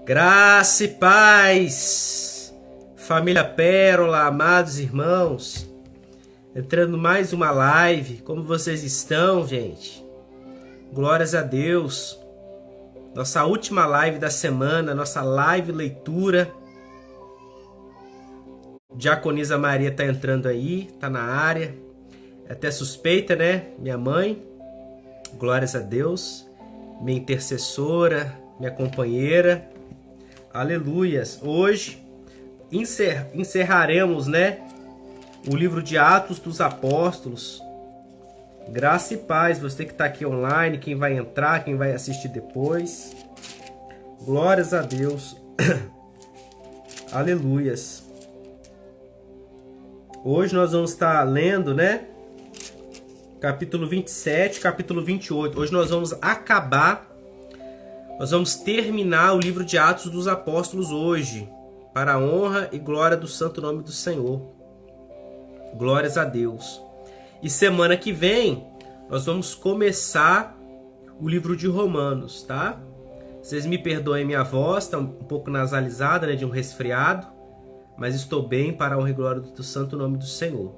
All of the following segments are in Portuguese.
Graça e paz, família Pérola, amados irmãos, entrando mais uma live. Como vocês estão, gente? Glórias a Deus. Nossa última live da semana, nossa live leitura. Diaconisa Maria tá entrando aí, tá na área. É até suspeita, né? Minha mãe, glórias a Deus. Minha intercessora, minha companheira. Aleluias. Hoje encerraremos, né, o livro de Atos dos Apóstolos. Graça e paz, você que está aqui online, quem vai entrar, quem vai assistir depois. Glórias a Deus. Aleluias. Hoje nós vamos estar lendo, né, capítulo 27, capítulo 28. Hoje nós vamos terminar o livro de Atos dos Apóstolos hoje, para a honra e glória do santo nome do Senhor. Glórias a Deus. E semana que vem, nós vamos começar o livro de Romanos, tá? Vocês me perdoem minha voz, tá um pouco nasalizada, né, de um resfriado, mas estou bem para a honra e glória do santo nome do Senhor.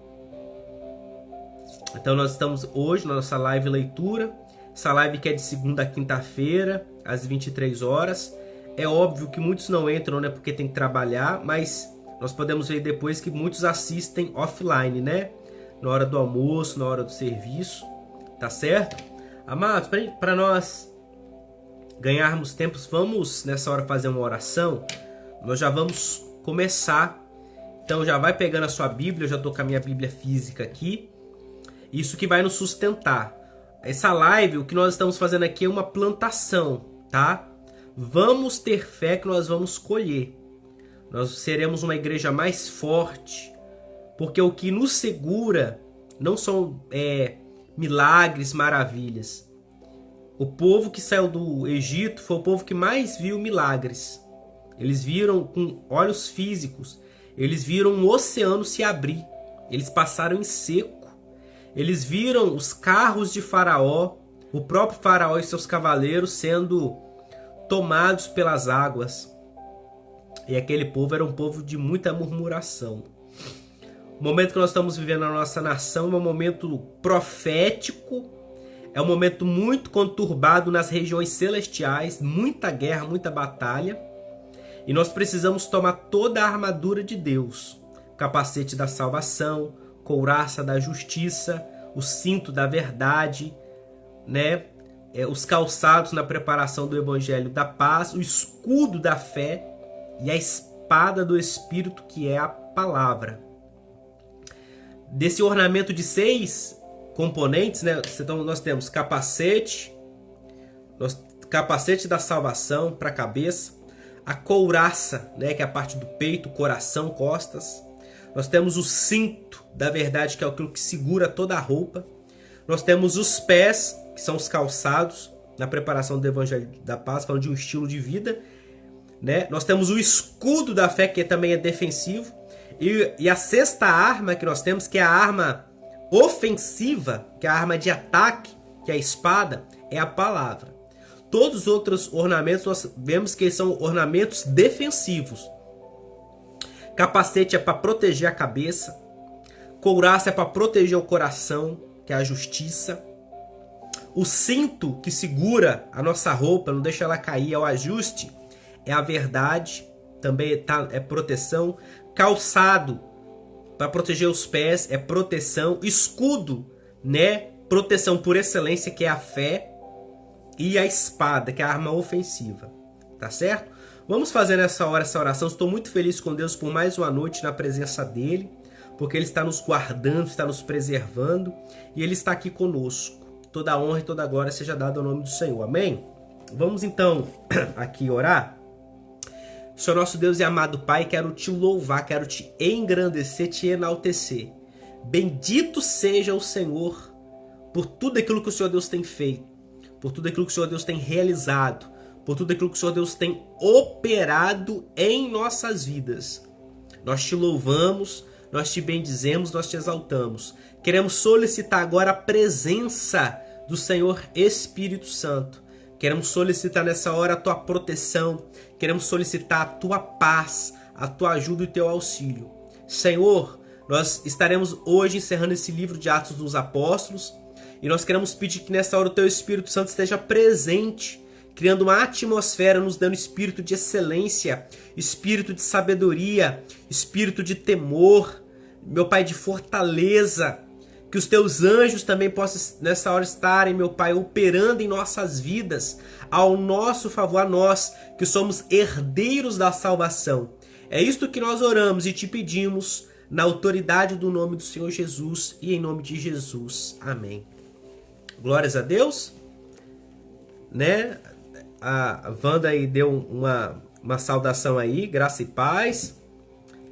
Então nós estamos hoje na nossa live leitura, essa live que é de segunda a quinta-feira, às 23 horas. É óbvio que muitos não entram, né, porque tem que trabalhar, mas nós podemos ver depois que muitos assistem offline, né? Na hora do almoço, na hora do serviço, tá certo? Amados, para nós ganharmos tempos, vamos nessa hora fazer uma oração. Nós já vamos começar. Então já vai pegando a sua Bíblia, eu já tô com a minha Bíblia física aqui. Isso que vai nos sustentar. Essa live, o que nós estamos fazendo aqui é uma plantação, tá? Vamos ter fé que nós vamos colher. Nós seremos uma igreja mais forte, porque o que nos segura não são milagres, maravilhas. O povo que saiu do Egito foi o povo que mais viu milagres. Eles viram com olhos físicos, eles viram um oceano se abrir, eles passaram em seco. Eles viram os carros de Faraó, o próprio Faraó e seus cavaleiros sendo tomados pelas águas. E aquele povo era um povo de muita murmuração. O momento que nós estamos vivendo na nossa nação é um momento profético, é um momento muito conturbado nas regiões celestiais, muita guerra, muita batalha. E nós precisamos tomar toda a armadura de Deus, capacete da salvação, couraça da justiça, o cinto da verdade, né? Os calçados na preparação do evangelho da paz, o escudo da fé e a espada do Espírito, que é a palavra. Desse ornamento de 6 componentes, né? Então nós temos capacete da salvação para a cabeça, a couraça, né? Que é a parte do peito, coração, costas. Nós temos o cinto da verdade, que é aquilo que segura toda a roupa. Nós temos os pés, que são os calçados, na preparação do evangelho da paz, falando de um estilo de vida, né? Nós temos o escudo da fé, que também é defensivo. E a sexta arma que nós temos, que é a arma ofensiva, que é a arma de ataque, que é a espada, é a palavra. Todos os outros ornamentos nós vemos que são ornamentos defensivos. Capacete é para proteger a cabeça. Couraça é para proteger o coração, que é a justiça. O cinto que segura a nossa roupa, não deixa ela cair, é o ajuste, é a verdade, também é proteção. Calçado, para proteger os pés, é proteção. Escudo, né? Proteção por excelência, que é a fé. E a espada, que é a arma ofensiva. Tá certo? Vamos fazer nessa hora essa oração. Estou muito feliz com Deus por mais uma noite na presença dEle, porque Ele está nos guardando, está nos preservando, e Ele está aqui conosco. Toda a honra e toda a glória seja dada ao nome do Senhor. Amém? Vamos então aqui orar. Senhor nosso Deus e amado Pai, quero te louvar, quero te engrandecer, te enaltecer. Bendito seja o Senhor por tudo aquilo que o Senhor Deus tem feito, por tudo aquilo que o Senhor Deus tem realizado, por tudo aquilo que o Senhor Deus tem operado em nossas vidas. Nós te louvamos, nós te bendizemos, nós te exaltamos. Queremos solicitar agora a presença do Senhor Espírito Santo. Queremos solicitar nessa hora a tua proteção, queremos solicitar a tua paz, a tua ajuda e o teu auxílio. Senhor, nós estaremos hoje encerrando esse livro de Atos dos Apóstolos e nós queremos pedir que nessa hora o teu Espírito Santo esteja presente, criando uma atmosfera, nos dando espírito de excelência, espírito de sabedoria, espírito de temor, meu Pai, de fortaleza. Que os teus anjos também possam nessa hora estarem, meu Pai, operando em nossas vidas, ao nosso favor, a nós, que somos herdeiros da salvação. É isto que nós oramos e te pedimos, na autoridade do nome do Senhor Jesus e em nome de Jesus. Amém. Glórias a Deus. Né? A Wanda aí deu uma saudação aí, graça e paz.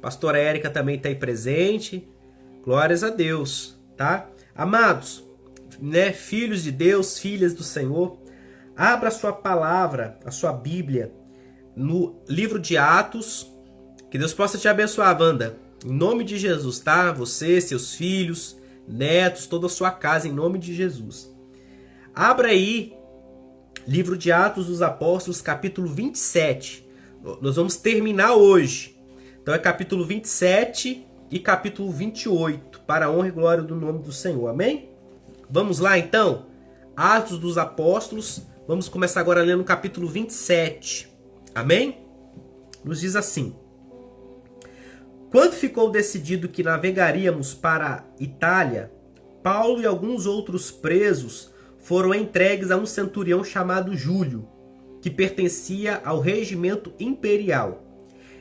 Pastora Érica também está aí presente. Glórias a Deus. Tá? Amados, né, filhos de Deus, filhas do Senhor, abra a sua palavra, a sua Bíblia, no livro de Atos. Que Deus possa te abençoar, Wanda, em nome de Jesus, tá? Você, seus filhos, netos, toda a sua casa, em nome de Jesus. Abra aí, livro de Atos dos Apóstolos, capítulo 27. Nós vamos terminar hoje. Então é capítulo 27 e capítulo 28, para a honra e glória do nome do Senhor. Amém? Vamos lá então? Atos dos Apóstolos. Vamos começar agora lendo o capítulo 27. Amém? Nos diz assim: quando ficou decidido que navegaríamos para a Itália, Paulo e alguns outros presos foram entregues a um centurião chamado Júlio, que pertencia ao regimento imperial.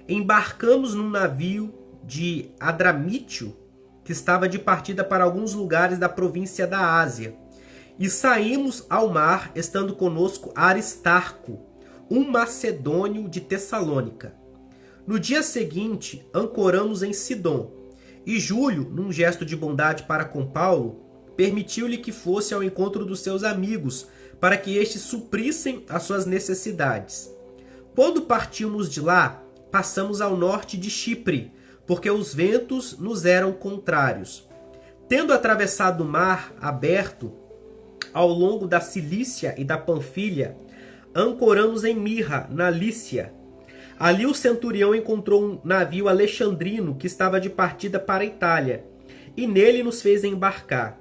Embarcamos num navio de Adramítio, que estava de partida para alguns lugares da província da Ásia, e saímos ao mar, estando conosco Aristarco, um macedônio de Tessalônica. No dia seguinte, ancoramos em Sidom, e Júlio, num gesto de bondade para com Paulo, permitiu-lhe que fosse ao encontro dos seus amigos, para que estes suprissem as suas necessidades. Quando partimos de lá, passamos ao norte de Chipre, porque os ventos nos eram contrários. Tendo atravessado o mar aberto ao longo da Cilícia e da Panfilha, ancoramos em Mirra, na Lícia. Ali o centurião encontrou um navio alexandrino que estava de partida para a Itália, e nele nos fez embarcar.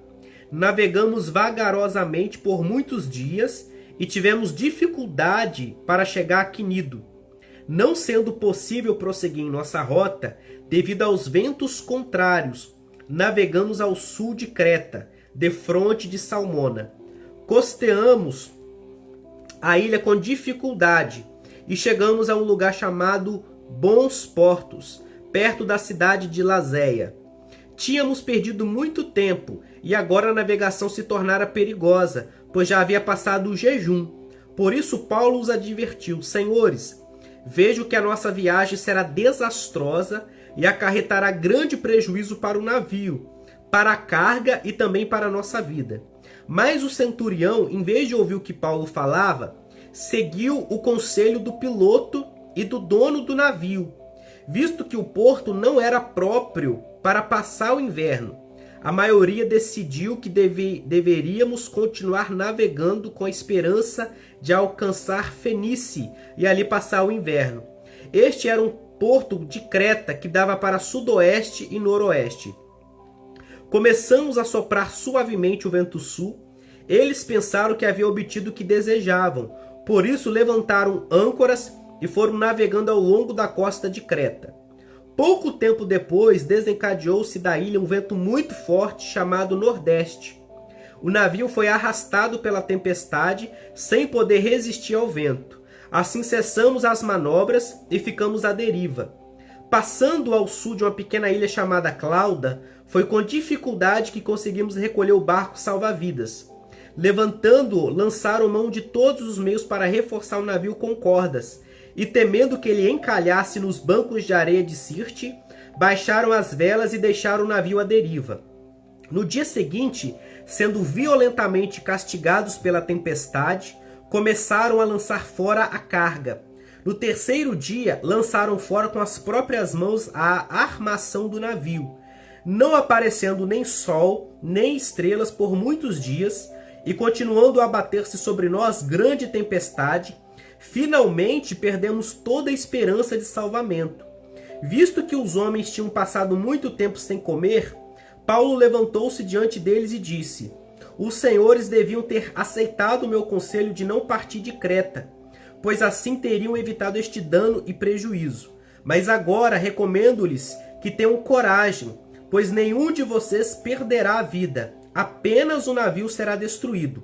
Navegamos vagarosamente por muitos dias e tivemos dificuldade para chegar a Quinido. Não sendo possível prosseguir em nossa rota, devido aos ventos contrários, navegamos ao sul de Creta, defronte de Salmona. Costeamos a ilha com dificuldade e chegamos a um lugar chamado Bons Portos, perto da cidade de Lazéia. Tínhamos perdido muito tempo e agora a navegação se tornara perigosa, pois já havia passado o jejum. Por isso Paulo os advertiu: Senhores, vejo que a nossa viagem será desastrosa e acarretará grande prejuízo para o navio, para a carga e também para a nossa vida. Mas o centurião, em vez de ouvir o que Paulo falava, seguiu o conselho do piloto e do dono do navio, visto que o porto não era próprio para passar o inverno. A maioria decidiu que deveríamos continuar navegando com a esperança de alcançar Fenície e ali passar o inverno. Este era um porto de Creta que dava para sudoeste e noroeste. Começamos a soprar suavemente o vento sul. Eles pensaram que haviam obtido o que desejavam, por isso levantaram âncoras e foram navegando ao longo da costa de Creta. Pouco tempo depois, desencadeou-se da ilha um vento muito forte chamado Nordeste. O navio foi arrastado pela tempestade sem poder resistir ao vento. Assim cessamos as manobras e ficamos à deriva. Passando ao sul de uma pequena ilha chamada Clauda, foi com dificuldade que conseguimos recolher o barco salva-vidas. Levantando-o, lançaram mão de todos os meios para reforçar o navio com cordas, e temendo que ele encalhasse nos bancos de areia de Sirte, baixaram as velas e deixaram o navio à deriva. No dia seguinte, sendo violentamente castigados pela tempestade, começaram a lançar fora a carga. No terceiro dia, lançaram fora com as próprias mãos a armação do navio. Não aparecendo nem sol, nem estrelas por muitos dias, e continuando a abater-se sobre nós grande tempestade, finalmente perdemos toda a esperança de salvamento. Visto que os homens tinham passado muito tempo sem comer, Paulo levantou-se diante deles e disse: os senhores deviam ter aceitado o meu conselho de não partir de Creta, pois assim teriam evitado este dano e prejuízo. Mas agora recomendo-lhes que tenham coragem, pois nenhum de vocês perderá a vida, apenas o navio será destruído.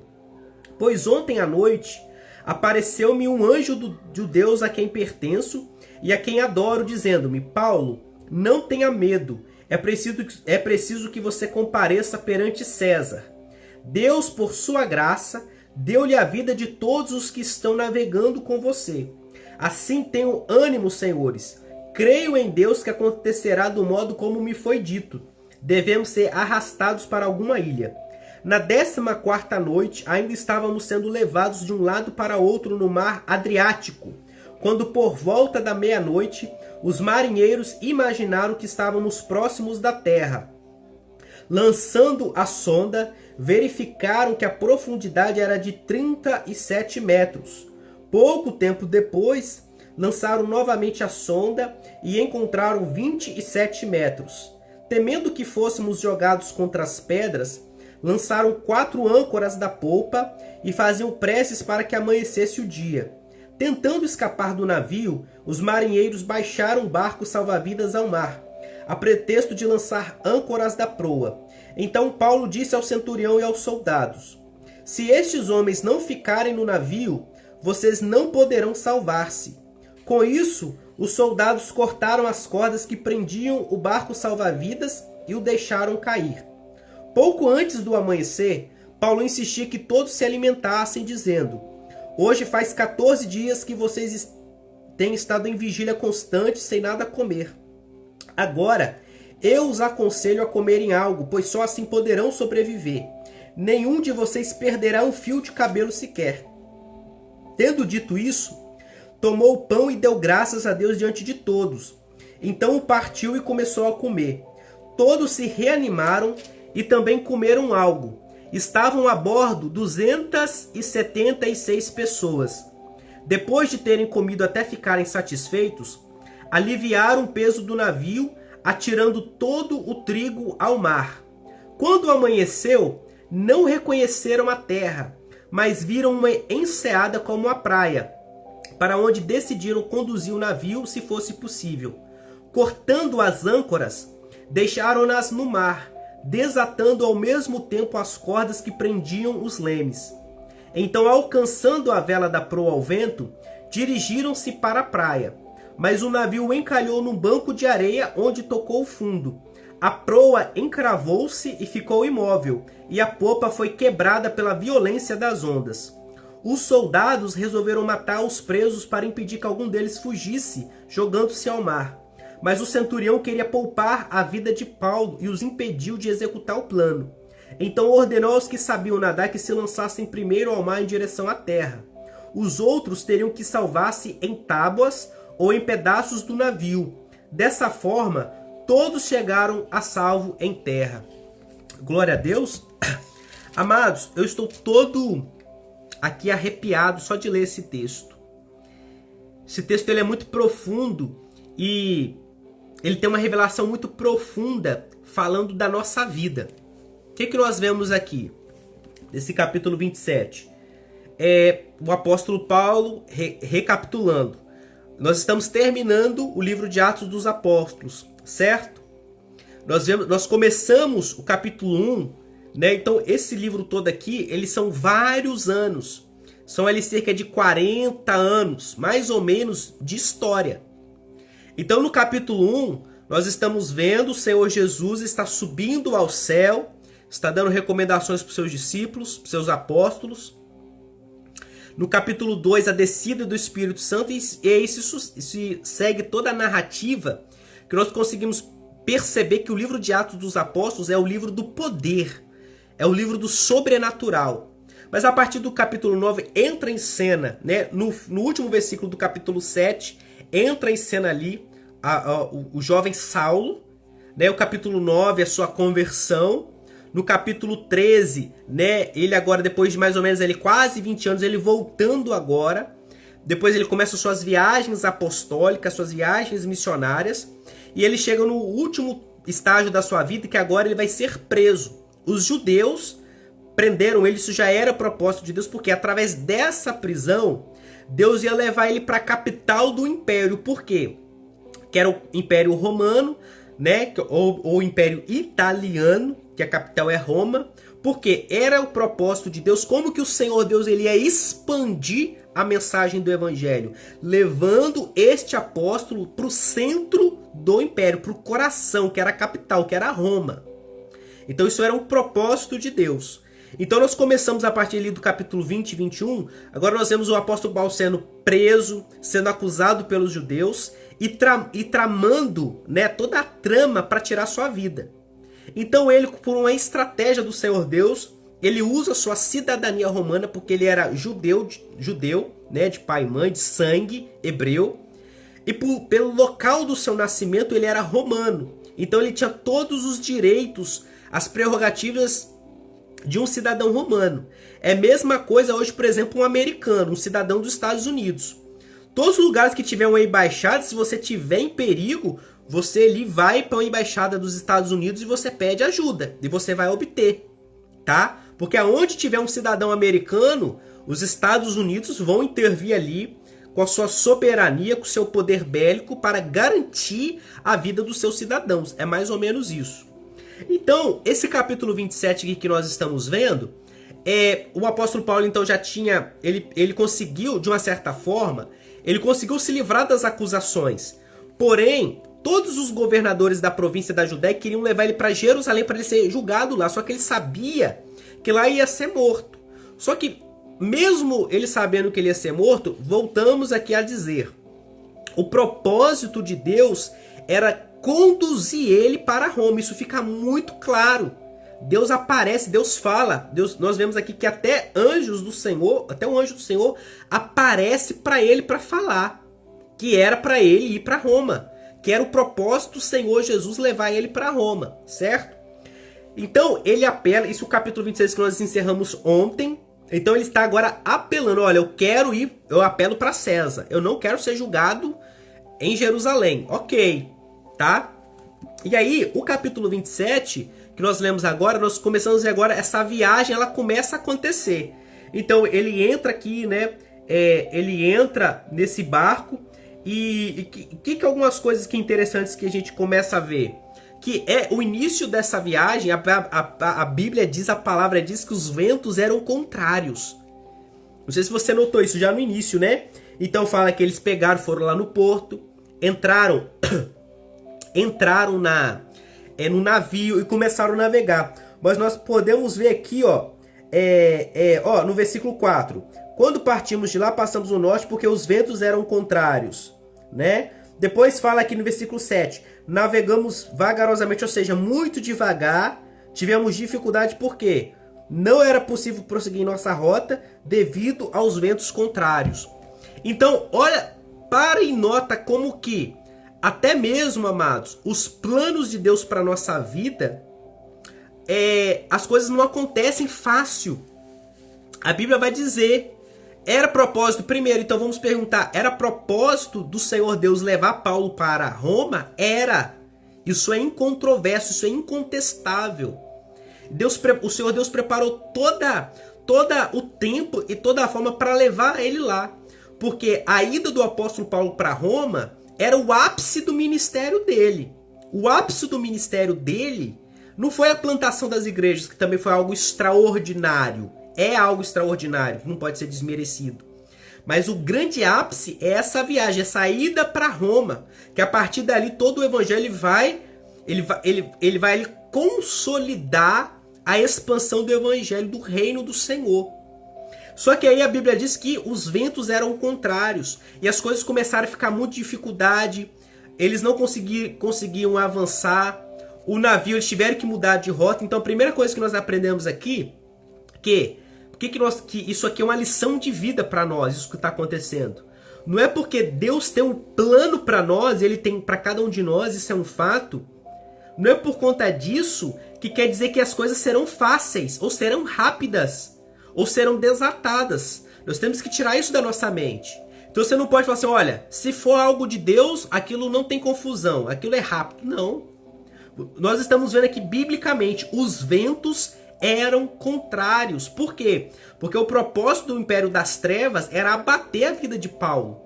Pois ontem à noite apareceu-me um anjo do Deus a quem pertenço e a quem adoro, dizendo-me: Paulo, não tenha medo, é preciso que você compareça perante César. Deus, por sua graça, deu-lhe a vida de todos os que estão navegando com você. Assim tenham ânimo, senhores. Creio em Deus que acontecerá do modo como me foi dito. Devemos ser arrastados para alguma ilha. Na 14ª noite, ainda estávamos sendo levados de um lado para outro no mar Adriático, quando por volta da meia-noite, os marinheiros imaginaram que estávamos próximos da terra. Lançando a sonda, verificaram que a profundidade era de 37 metros. Pouco tempo depois, lançaram novamente a sonda e encontraram 27 metros. Temendo que fôssemos jogados contra as pedras, lançaram 4 âncoras da polpa e faziam preces para que amanhecesse o dia. Tentando escapar do navio, os marinheiros baixaram o barco salva-vidas ao mar, a pretexto de lançar âncoras da proa. Então Paulo disse ao centurião e aos soldados: se estes homens não ficarem no navio, vocês não poderão salvar-se. Com isso, os soldados cortaram as cordas que prendiam o barco salva-vidas e o deixaram cair. Pouco antes do amanhecer, Paulo insistia que todos se alimentassem, dizendo: hoje faz 14 dias que vocês têm estado em vigília constante sem nada comer. Agora, eu os aconselho a comerem algo, pois só assim poderão sobreviver. Nenhum de vocês perderá um fio de cabelo sequer. Tendo dito isso, tomou o pão e deu graças a Deus diante de todos. Então o partiu e começou a comer. Todos se reanimaram e também comeram algo. Estavam a bordo 276 pessoas. Depois de terem comido até ficarem satisfeitos, aliviaram o peso do navio, atirando todo o trigo ao mar. Quando amanheceu, não reconheceram a terra, mas viram uma enseada como a praia, para onde decidiram conduzir o navio se fosse possível. Cortando as âncoras, deixaram-nas no mar, desatando ao mesmo tempo as cordas que prendiam os lemes. Então, alcançando a vela da proa ao vento, dirigiram-se para a praia. Mas o navio encalhou num banco de areia onde tocou o fundo. A proa encravou-se e ficou imóvel, e a popa foi quebrada pela violência das ondas. Os soldados resolveram matar os presos para impedir que algum deles fugisse, jogando-se ao mar. Mas o centurião queria poupar a vida de Paulo e os impediu de executar o plano. Então ordenou aos que sabiam nadar que se lançassem primeiro ao mar em direção à terra. Os outros teriam que salvar-se em tábuas ou em pedaços do navio. Dessa forma, todos chegaram a salvo em terra. Glória a Deus. Amados, eu estou todo aqui arrepiado só de ler esse texto. Esse texto ele é muito profundo e ele tem uma revelação muito profunda falando da nossa vida. O que nós vemos aqui? Nesse capítulo 27. É o apóstolo Paulo recapitulando. Nós estamos terminando o livro de Atos dos Apóstolos, certo? Nós começamos o capítulo 1, né? Então esse livro todo aqui, eles são vários anos. São ali cerca de 40 anos, mais ou menos, de história. Então no capítulo 1, nós estamos vendo o Senhor Jesus está subindo ao céu, está dando recomendações para os seus discípulos, para os seus apóstolos. No capítulo 2, a descida do Espírito Santo, e aí se segue toda a narrativa que nós conseguimos perceber que o livro de Atos dos Apóstolos é o livro do poder, é o livro do sobrenatural. Mas a partir do capítulo 9 entra em cena, né? No último versículo do capítulo 7, entra em cena ali o jovem Saulo, né? O capítulo 9 é a sua conversão. no capítulo 13, né? Ele agora, depois de mais ou menos quase 20 anos, ele voltando agora. Depois ele começa suas viagens apostólicas, suas viagens missionárias. E ele chega no último estágio da sua vida, que agora ele vai ser preso. Os judeus prenderam ele, isso já era propósito de Deus, porque através dessa prisão, Deus ia levar ele para a capital do império. Por quê? Que era o Império Romano, né? Ou o Império Italiano, que a capital é Roma. Porque era o propósito de Deus, como que o Senhor Deus ele ia expandir a mensagem do Evangelho, levando este apóstolo para o centro do império, para o coração, que era a capital, que era Roma. Então isso era um propósito de Deus. Então nós começamos a partir ali do capítulo 20 e 21, agora nós vemos o apóstolo Paulo sendo preso, sendo acusado pelos judeus e tramando, né, toda a trama para tirar sua vida. Então ele, por uma estratégia do Senhor Deus, ele usa sua cidadania romana, porque ele era judeu, né, de pai e mãe, de sangue hebreu, e pelo local do seu nascimento ele era romano. Então ele tinha todos os direitos, as prerrogativas de um cidadão romano. É a mesma coisa hoje, por exemplo, um americano, um cidadão dos Estados Unidos. Todos os lugares que tiver uma embaixada, se você tiver em perigo, você ali vai para a embaixada dos Estados Unidos e você pede ajuda, e você vai obter, tá? Porque aonde tiver um cidadão americano, os Estados Unidos vão intervir ali com a sua soberania, com o seu poder bélico para garantir a vida dos seus cidadãos. É mais ou menos isso. Então, esse capítulo 27 aqui que nós estamos vendo, o apóstolo Paulo então já tinha, ele conseguiu, de uma certa forma, ele conseguiu se livrar das acusações. Porém, todos os governadores da província da Judéia queriam levar ele para Jerusalém para ele ser julgado lá, só que ele sabia que lá ia ser morto. Só que, mesmo ele sabendo que ele ia ser morto, voltamos aqui a dizer, o propósito de Deus era conduzir ele para Roma. Isso fica muito claro. Deus aparece, Deus fala. Nós vemos aqui que até anjos do Senhor, até um anjo do Senhor aparece para ele para falar que era para ele ir para Roma, que era o propósito do Senhor Jesus levar ele para Roma, certo? Então ele apela, isso é o capítulo 26 que nós encerramos ontem. Então ele está agora apelando, olha, eu quero ir, eu apelo para César, eu não quero ser julgado em Jerusalém. Ok, tá? E aí, o capítulo 27, que nós lemos agora, nós começamos a ver agora, essa viagem, ela começa a acontecer. Então ele entra aqui, né, ele entra nesse barco, e que algumas coisas que interessantes que a gente começa a ver? Que é o início dessa viagem, a Bíblia diz, a palavra diz que os ventos eram contrários. Não sei se você notou isso já no início, né? Então fala que eles pegaram, foram lá no porto, entraram no navio e começaram a navegar. Mas nós podemos ver aqui, ó, no versículo 4. Quando partimos de lá, passamos no norte porque os ventos eram contrários, né? Depois fala aqui no versículo 7. Navegamos vagarosamente, ou seja, muito devagar. Tivemos dificuldade porque não era possível prosseguir nossa rota devido aos ventos contrários. Então, olha, para e nota como que, até mesmo, amados, os planos de Deus para a nossa vida, as coisas não acontecem fácil. A Bíblia vai dizer, era propósito, primeiro, então vamos perguntar, era propósito do Senhor Deus levar Paulo para Roma? Era. Isso é incontroverso, isso é incontestável. O Senhor Deus preparou toda o tempo e toda a forma para levar ele lá. Porque a ida do apóstolo Paulo para Roma era o ápice do ministério dele. O ápice do ministério dele não foi a plantação das igrejas, que também foi algo extraordinário. É algo extraordinário, não pode ser desmerecido. Mas o grande ápice é essa viagem, essa ida para Roma, que a partir dali todo o evangelho vai consolidar a expansão do evangelho, do reino do Senhor. Só que aí a Bíblia diz que os ventos eram contrários e as coisas começaram a ficar muito dificuldade, eles não conseguiam avançar, o navio, eles tiveram que mudar de rota. Então a primeira coisa que nós aprendemos aqui, que isso aqui é uma lição de vida para nós, isso que está acontecendo. Não é porque Deus tem um plano para nós, ele tem para cada um de nós, isso é um fato. Não é por conta disso que quer dizer que as coisas serão fáceis, ou serão rápidas, ou serão desatadas. Nós temos que tirar isso da nossa mente. Então você não pode falar assim, olha, se for algo de Deus, aquilo não tem confusão, aquilo é rápido. Não. Nós estamos vendo aqui, biblicamente, os ventos eram contrários. Por quê? Porque o propósito do Império das Trevas era abater a vida de Paulo.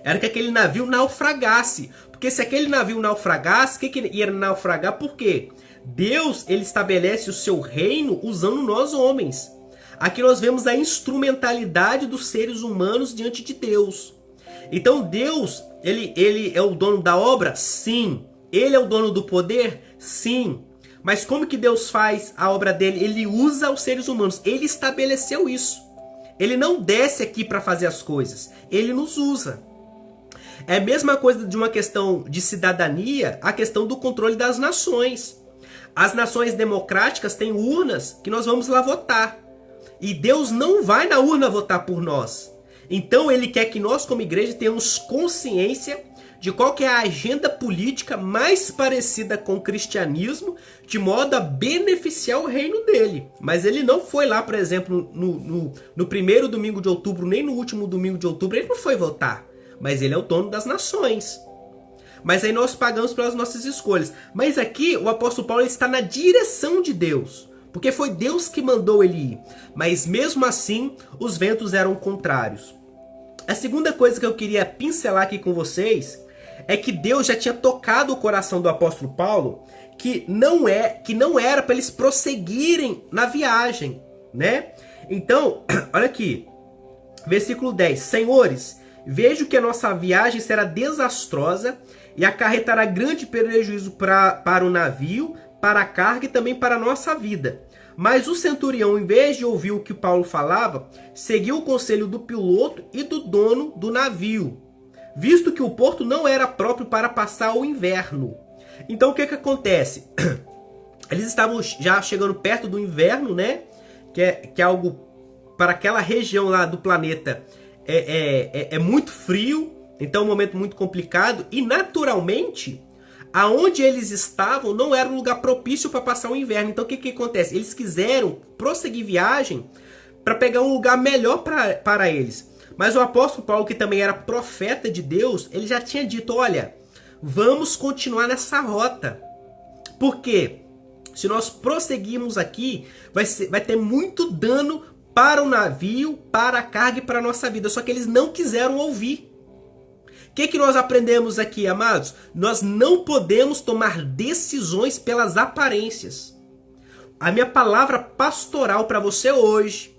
Era que aquele navio naufragasse. Porque se aquele navio naufragasse, o que ia naufragar? Por quê? Deus, ele estabelece o seu reino usando nós homens. Aqui nós vemos a instrumentalidade dos seres humanos diante de Deus. Então Deus, ele é o dono da obra? Sim. Ele é o dono do poder? Sim. Mas como que Deus faz a obra dele? Ele usa os seres humanos. Ele estabeleceu isso. Ele não desce aqui para fazer as coisas. Ele nos usa. É a mesma coisa de uma questão de cidadania, a questão do controle das nações. As nações democráticas têm urnas que nós vamos lá votar. E Deus não vai na urna votar por nós. Então ele quer que nós como igreja tenhamos consciência de qual que é a agenda política mais parecida com o cristianismo, de modo a beneficiar o reino dele. Mas ele não foi lá, por exemplo, no primeiro domingo de outubro, nem no último domingo de outubro, ele não foi votar. Mas ele é o dono das nações. Mas aí nós pagamos pelas nossas escolhas. Mas aqui o apóstolo Paulo está na direção de Deus. Porque foi Deus que mandou ele ir. Mas mesmo assim, os ventos eram contrários. A segunda coisa que eu queria pincelar aqui com vocês é que Deus já tinha tocado o coração do apóstolo Paulo que não era para eles prosseguirem na viagem, né? Então, olha aqui, versículo 10. Senhores, vejo que a nossa viagem será desastrosa e acarretará grande prejuízo para o navio, para a carga e também para a nossa vida. Mas o centurião, em vez de ouvir o que Paulo falava, seguiu o conselho do piloto e do dono do navio, visto que o porto não era próprio para passar o inverno. Então o que acontece? Eles estavam já chegando perto do inverno, né? Que é algo para aquela região lá do planeta é muito frio, então é um momento muito complicado e naturalmente aonde eles estavam não era um lugar propício para passar o inverno. Então o que acontece? Eles quiseram prosseguir viagem para pegar um lugar melhor para eles. Mas o apóstolo Paulo, que também era profeta de Deus, ele já tinha dito, olha, vamos continuar nessa rota. Por quê? Se nós prosseguirmos aqui, vai ter muito dano para o navio, para a carga e para a nossa vida. Só que eles não quiseram ouvir. O que nós aprendemos aqui, amados? Nós não podemos tomar decisões pelas aparências. A minha palavra pastoral para você hoje,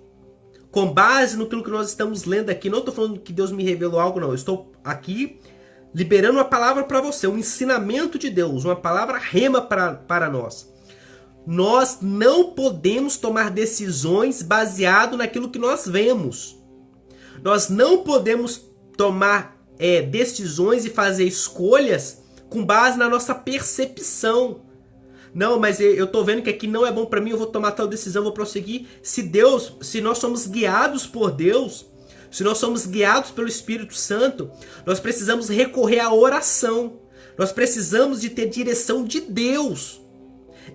com base no que nós estamos lendo aqui, não estou falando que Deus me revelou algo, não. Eu estou aqui liberando uma palavra para você, um ensinamento de Deus, uma palavra rema para nós. Nós não podemos tomar decisões baseado naquilo que nós vemos. Nós não podemos tomar decisões e fazer escolhas com base na nossa percepção. Não, mas eu tô vendo que aqui não é bom para mim, eu vou tomar tal decisão, vou prosseguir. Se nós somos guiados por Deus, se nós somos guiados pelo Espírito Santo, nós precisamos recorrer à oração. Nós precisamos de ter direção de Deus.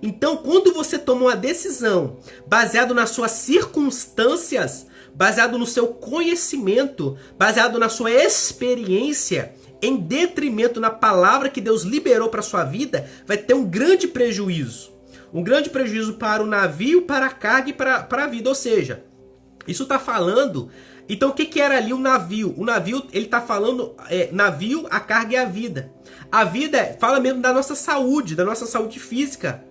Então, quando você toma uma decisão baseado nas suas circunstâncias, baseado no seu conhecimento, baseado na sua experiência, em detrimento na palavra que Deus liberou para a sua vida, vai ter um grande prejuízo. Um grande prejuízo para o navio, para a carga e para a vida. Ou seja, isso está falando... Então o que era ali o navio? O navio, ele está falando navio, a carga e a vida. A vida fala mesmo da nossa saúde física.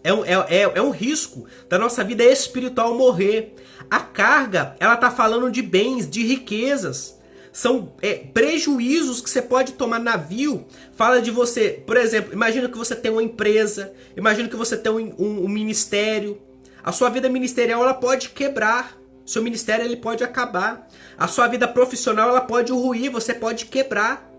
É um risco da nossa vida espiritual morrer. A carga, ela está falando de bens, de riquezas. São prejuízos que você pode tomar. Navio fala de você, por exemplo, imagina que você tem uma empresa, imagina que você tem um ministério. A sua vida ministerial ela pode quebrar, seu ministério ele pode acabar. A sua vida profissional ela pode ruir, você pode quebrar.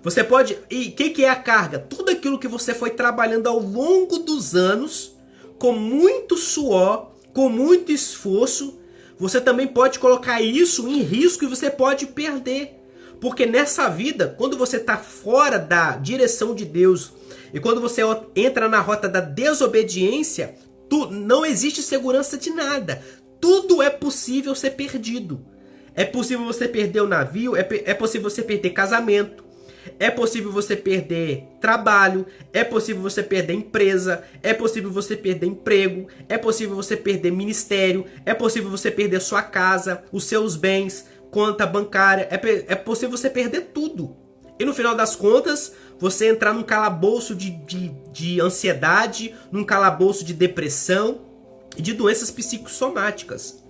Você pode... E o que é a carga? Tudo aquilo que você foi trabalhando ao longo dos anos, com muito suor, com muito esforço, você também pode colocar isso em risco e você pode perder. Porque nessa vida, quando você está fora da direção de Deus e quando você entra na rota da desobediência, não existe segurança de nada. Tudo é possível ser perdido. É possível você perder o navio, é possível você perder casamento, é possível você perder trabalho, é possível você perder empresa, é possível você perder emprego, é possível você perder ministério, é possível você perder sua casa, os seus bens, conta bancária, é possível você perder tudo. E no final das contas, você entrar num calabouço de ansiedade, num calabouço de depressão e de doenças psicossomáticas.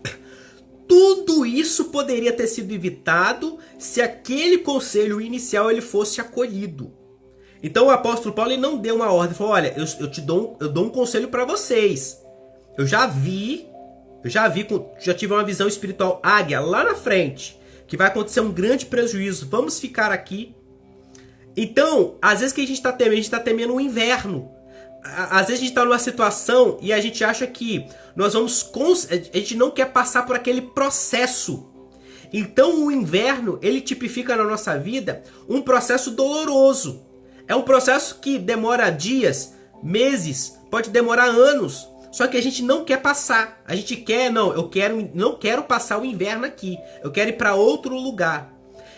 Tudo isso poderia ter sido evitado se aquele conselho inicial ele fosse acolhido. Então o apóstolo Paulo ele não deu uma ordem, falou: olha, eu dou um conselho para vocês. Eu já tive uma visão espiritual águia lá na frente, que vai acontecer um grande prejuízo. Vamos ficar aqui. Então, às vezes que a gente está temendo o inverno. Às vezes a gente está numa situação e a gente acha que a gente não quer passar por aquele processo. Então o inverno, ele tipifica na nossa vida um processo doloroso. É um processo que demora dias, meses, pode demorar anos. Só que a gente não quer passar. A gente quer, não quero passar o inverno aqui. Eu quero ir para outro lugar.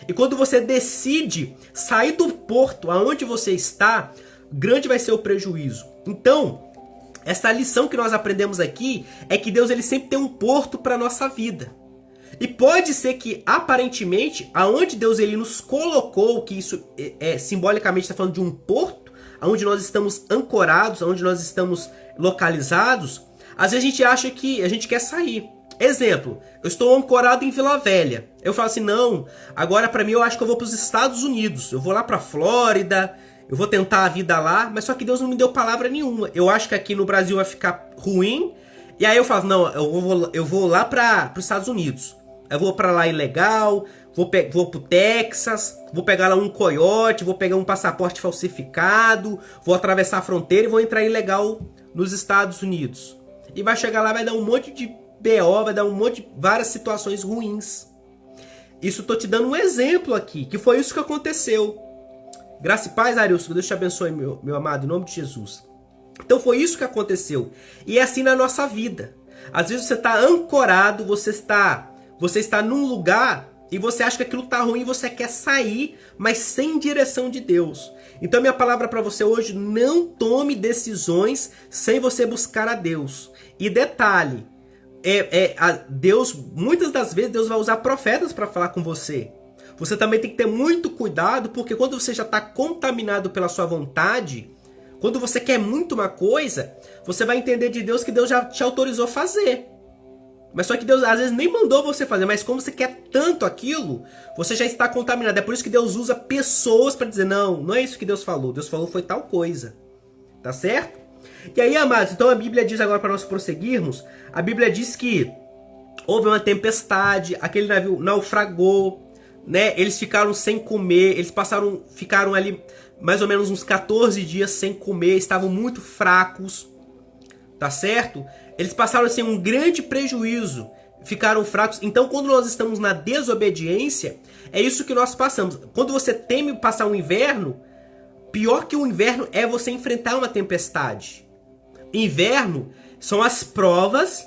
E quando você decide sair do porto aonde você está, grande vai ser o prejuízo. Então, essa lição que nós aprendemos aqui é que Deus ele sempre tem um porto para a nossa vida. E pode ser que, aparentemente, aonde Deus ele nos colocou, que isso simbolicamente está falando de um porto, aonde nós estamos ancorados, aonde nós estamos localizados, às vezes a gente acha que a gente quer sair. Exemplo, eu estou ancorado em Vila Velha. Eu falo assim, não, agora para mim eu acho que eu vou para os Estados Unidos. Eu vou lá para Flórida, eu vou tentar a vida lá, mas só que Deus não me deu palavra nenhuma. Eu acho que aqui no Brasil vai ficar ruim. E aí eu falo, não, eu vou lá para os Estados Unidos. Eu vou para lá ilegal, vou pro Texas, vou pegar lá um coiote, vou pegar um passaporte falsificado, vou atravessar a fronteira e vou entrar ilegal nos Estados Unidos. E vai chegar lá, vai dar um monte de BO, vai dar várias situações ruins. Isso tô te dando um exemplo aqui, que foi isso que aconteceu. Graça e paz, Arilson, Deus te abençoe, meu amado, em nome de Jesus. Então foi isso que aconteceu. E é assim na nossa vida. Às vezes você está ancorado, você está num lugar e você acha que aquilo está ruim e você quer sair, mas sem direção de Deus. Então minha palavra para você hoje, não tome decisões sem você buscar a Deus. E detalhe, Deus, muitas das vezes Deus vai usar profetas para falar com você. Você também tem que ter muito cuidado, porque quando você já está contaminado pela sua vontade, quando você quer muito uma coisa, você vai entender de Deus que Deus já te autorizou a fazer. Mas só que Deus às vezes nem mandou você fazer, mas como você quer tanto aquilo, você já está contaminado. É por isso que Deus usa pessoas para dizer, não é isso que Deus falou. Deus falou foi tal coisa. Tá certo? E aí, amados, então a Bíblia diz agora para nós prosseguirmos, a Bíblia diz que houve uma tempestade, aquele navio naufragou, né? Eles ficaram sem comer, ficaram ali mais ou menos uns 14 dias sem comer, estavam muito fracos, tá certo? Eles passaram assim um grande prejuízo, ficaram fracos. Então quando nós estamos na desobediência, é isso que nós passamos. Quando você teme passar um inverno, pior que o inverno é você enfrentar uma tempestade. Inverno são as provas,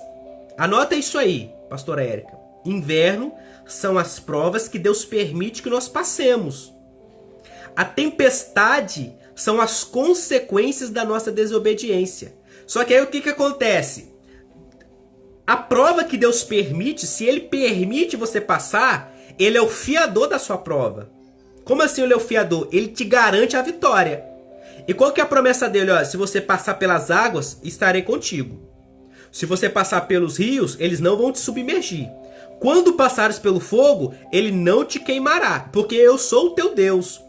anota isso aí, pastora Érica. Inverno são as provas que Deus permite que nós passemos. A tempestade são as consequências da nossa desobediência. Só que aí o que acontece? A prova que Deus permite, se Ele permite você passar, Ele é o fiador da sua prova. Como assim Ele é o fiador? Ele te garante a vitória. E qual que é a promessa dele? Olha, se você passar pelas águas, estarei contigo. Se você passar pelos rios, eles não vão te submergir. Quando passares pelo fogo, ele não te queimará, porque eu sou o teu Deus.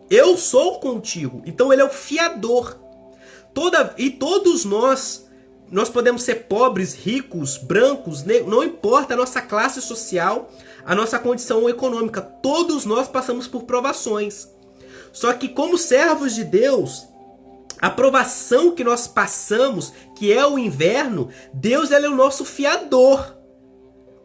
Eu sou contigo. Então ele é o fiador. E todos nós podemos ser pobres, ricos, brancos, não importa a nossa classe social, a nossa condição econômica. Todos nós passamos por provações. Só que como servos de Deus, a provação que nós passamos, que é o inverno, Deus ele é o nosso fiador.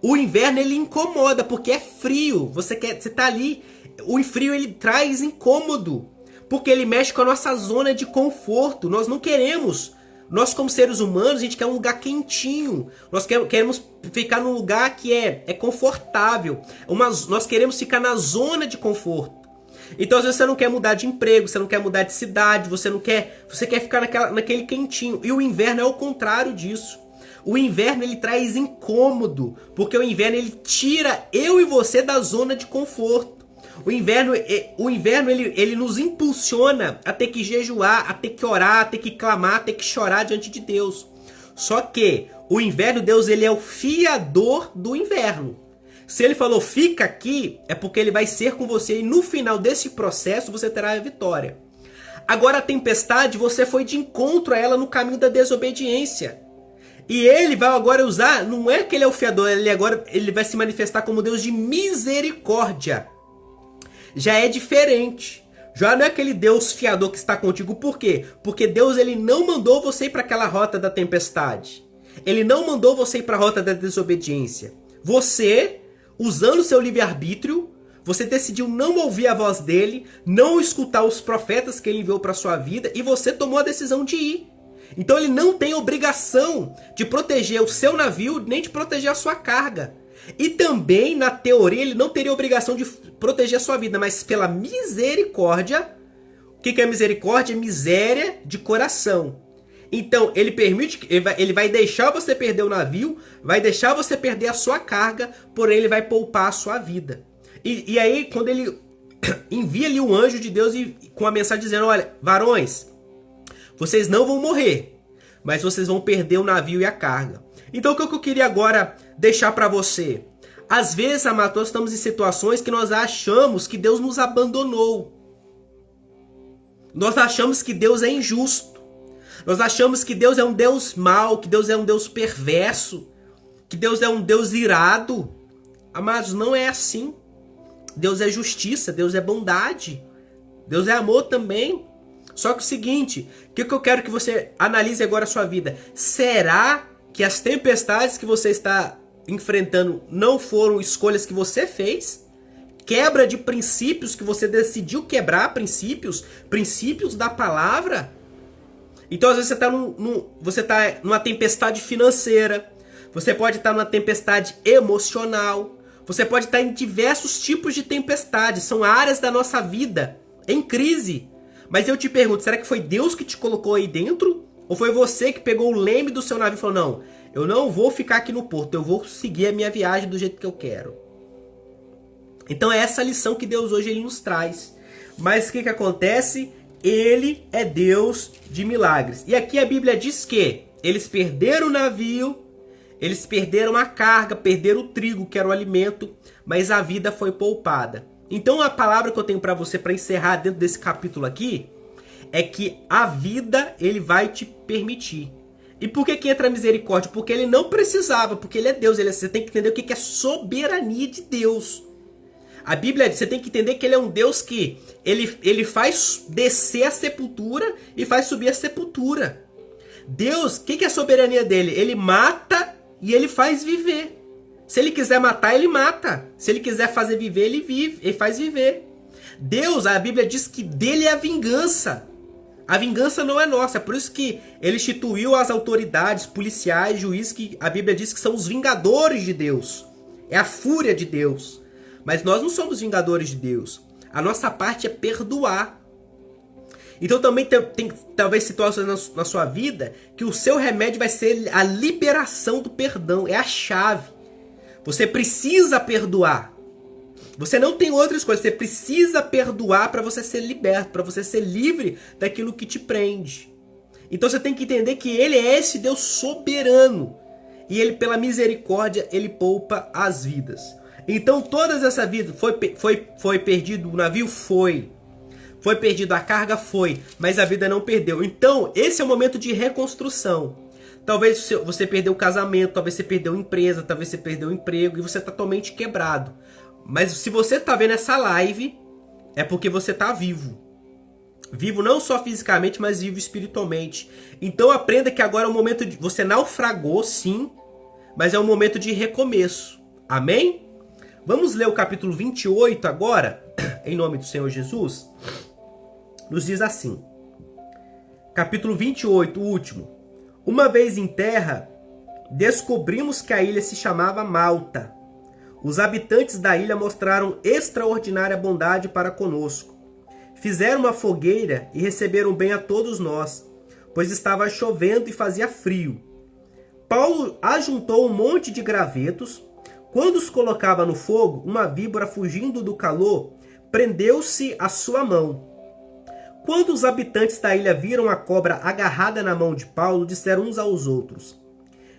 O inverno ele incomoda porque é frio. Você tá ali O frio ele traz incômodo, porque ele mexe com a nossa zona de conforto. Nós não queremos. Nós, como seres humanos, a gente quer um lugar quentinho. Nós queremos ficar num lugar que é confortável. Nós queremos ficar na zona de conforto. Então, às vezes, você não quer mudar de emprego, você não quer mudar de cidade, você quer ficar naquele quentinho. E o inverno é o contrário disso. O inverno, ele traz incômodo, porque o inverno, ele tira eu e você da zona de conforto. O inverno ele nos impulsiona a ter que jejuar, a ter que orar, a ter que clamar, a ter que chorar diante de Deus. Só que o inverno, Deus, ele é o fiador do inverno. Se ele falou, fica aqui, é porque ele vai ser com você e no final desse processo você terá a vitória. Agora a tempestade, você foi de encontro a ela no caminho da desobediência. E ele vai agora usar, não é que ele é o fiador, ele vai se manifestar como Deus de misericórdia. Já é diferente. Já não é aquele Deus fiador que está contigo. Por quê? Porque Deus, ele não mandou você ir para aquela rota da tempestade. Ele não mandou você ir para a rota da desobediência. Você, usando seu livre-arbítrio, você decidiu não ouvir a voz dele, não escutar os profetas que ele enviou para sua vida e você tomou a decisão de ir. Então ele não tem obrigação de proteger o seu navio, nem de proteger a sua carga. E também, na teoria, ele não teria obrigação de proteger a sua vida, mas pela misericórdia. O que é misericórdia? Miséria de coração. Então, ele permite, ele vai deixar você perder o navio, vai deixar você perder a sua carga, porém ele vai poupar a sua vida. E aí, quando ele envia ali um anjo de Deus com a mensagem dizendo, olha, varões, vocês não vão morrer, mas vocês vão perder o navio e a carga. Então, o que eu queria agora deixar para você? Às vezes, amados, nós estamos em situações que nós achamos que Deus nos abandonou. Nós achamos que Deus é injusto. Nós achamos que Deus é um Deus mau, que Deus é um Deus perverso, que Deus é um Deus irado. Amados, não é assim. Deus é justiça, Deus é bondade, Deus é amor também. Só que o seguinte, o que eu quero que você analise agora a sua vida? Será que as tempestades que você está enfrentando não foram escolhas que você fez? Quebra de princípios que você decidiu quebrar, princípios da palavra? Então às vezes você está numa tempestade financeira, você pode estar numa tempestade emocional, você pode estar em diversos tipos de tempestades, são áreas da nossa vida em crise. Mas eu te pergunto, será que foi Deus que te colocou aí dentro? Ou foi você que pegou o leme do seu navio e falou, não, eu não vou ficar aqui no porto, eu vou seguir a minha viagem do jeito que eu quero. Então é essa lição que Deus hoje ele nos traz. Mas o que acontece? Ele é Deus de milagres. E aqui a Bíblia diz que eles perderam o navio, eles perderam a carga, perderam o trigo, que era o alimento, mas a vida foi poupada. Então a palavra que eu tenho para você para encerrar dentro desse capítulo aqui é que a vida ele vai te permitir. E por que entra a misericórdia? Porque ele não precisava, porque ele é Deus. Você tem que entender o que é soberania de Deus. A Bíblia diz, você tem que entender que ele é um Deus que ele faz descer a sepultura e faz subir a sepultura. Deus, o que é a soberania dele? Ele mata e ele faz viver. Se ele quiser matar, ele mata. Se ele quiser fazer viver, ele vive, ele faz viver. Deus, a Bíblia diz que dele é a vingança. A vingança não é nossa. É por isso que ele instituiu as autoridades policiais, juízes, que a Bíblia diz que são os vingadores de Deus. É a fúria de Deus. Mas nós não somos vingadores de Deus. A nossa parte é perdoar. Então também tem talvez situações na sua vida que o seu remédio vai ser a liberação do perdão. É a chave. Você precisa perdoar. Você não tem outra escolha. Você precisa perdoar para você ser liberto, para você ser livre daquilo que te prende. Então você tem que entender que ele é esse Deus soberano. E ele, pela misericórdia, ele poupa as vidas. Então todas essa vida foi perdido o navio? Foi perdido a carga? Foi. Mas a vida não perdeu. Então esse é o momento de reconstrução. Talvez você perdeu o casamento, talvez você perdeu a empresa, talvez você perdeu o emprego e você está totalmente quebrado. Mas se você está vendo essa live, é porque você está vivo. Vivo não só fisicamente, mas vivo espiritualmente. Então aprenda que agora é o momento de... Você naufragou, sim, mas é um momento de recomeço. Amém? Vamos ler o capítulo 28 agora. em nome do Senhor Jesus, nos diz assim, capítulo 28, o último. Uma vez em terra, descobrimos que a ilha se chamava Malta. Os habitantes da ilha mostraram extraordinária bondade para conosco. Fizeram uma fogueira e receberam bem a todos nós, pois estava chovendo e fazia frio. Paulo ajuntou um monte de gravetos. Quando os colocava no fogo, uma víbora, fugindo do calor, prendeu-se à sua mão. Quando os habitantes da ilha viram a cobra agarrada na mão de Paulo, disseram uns aos outros: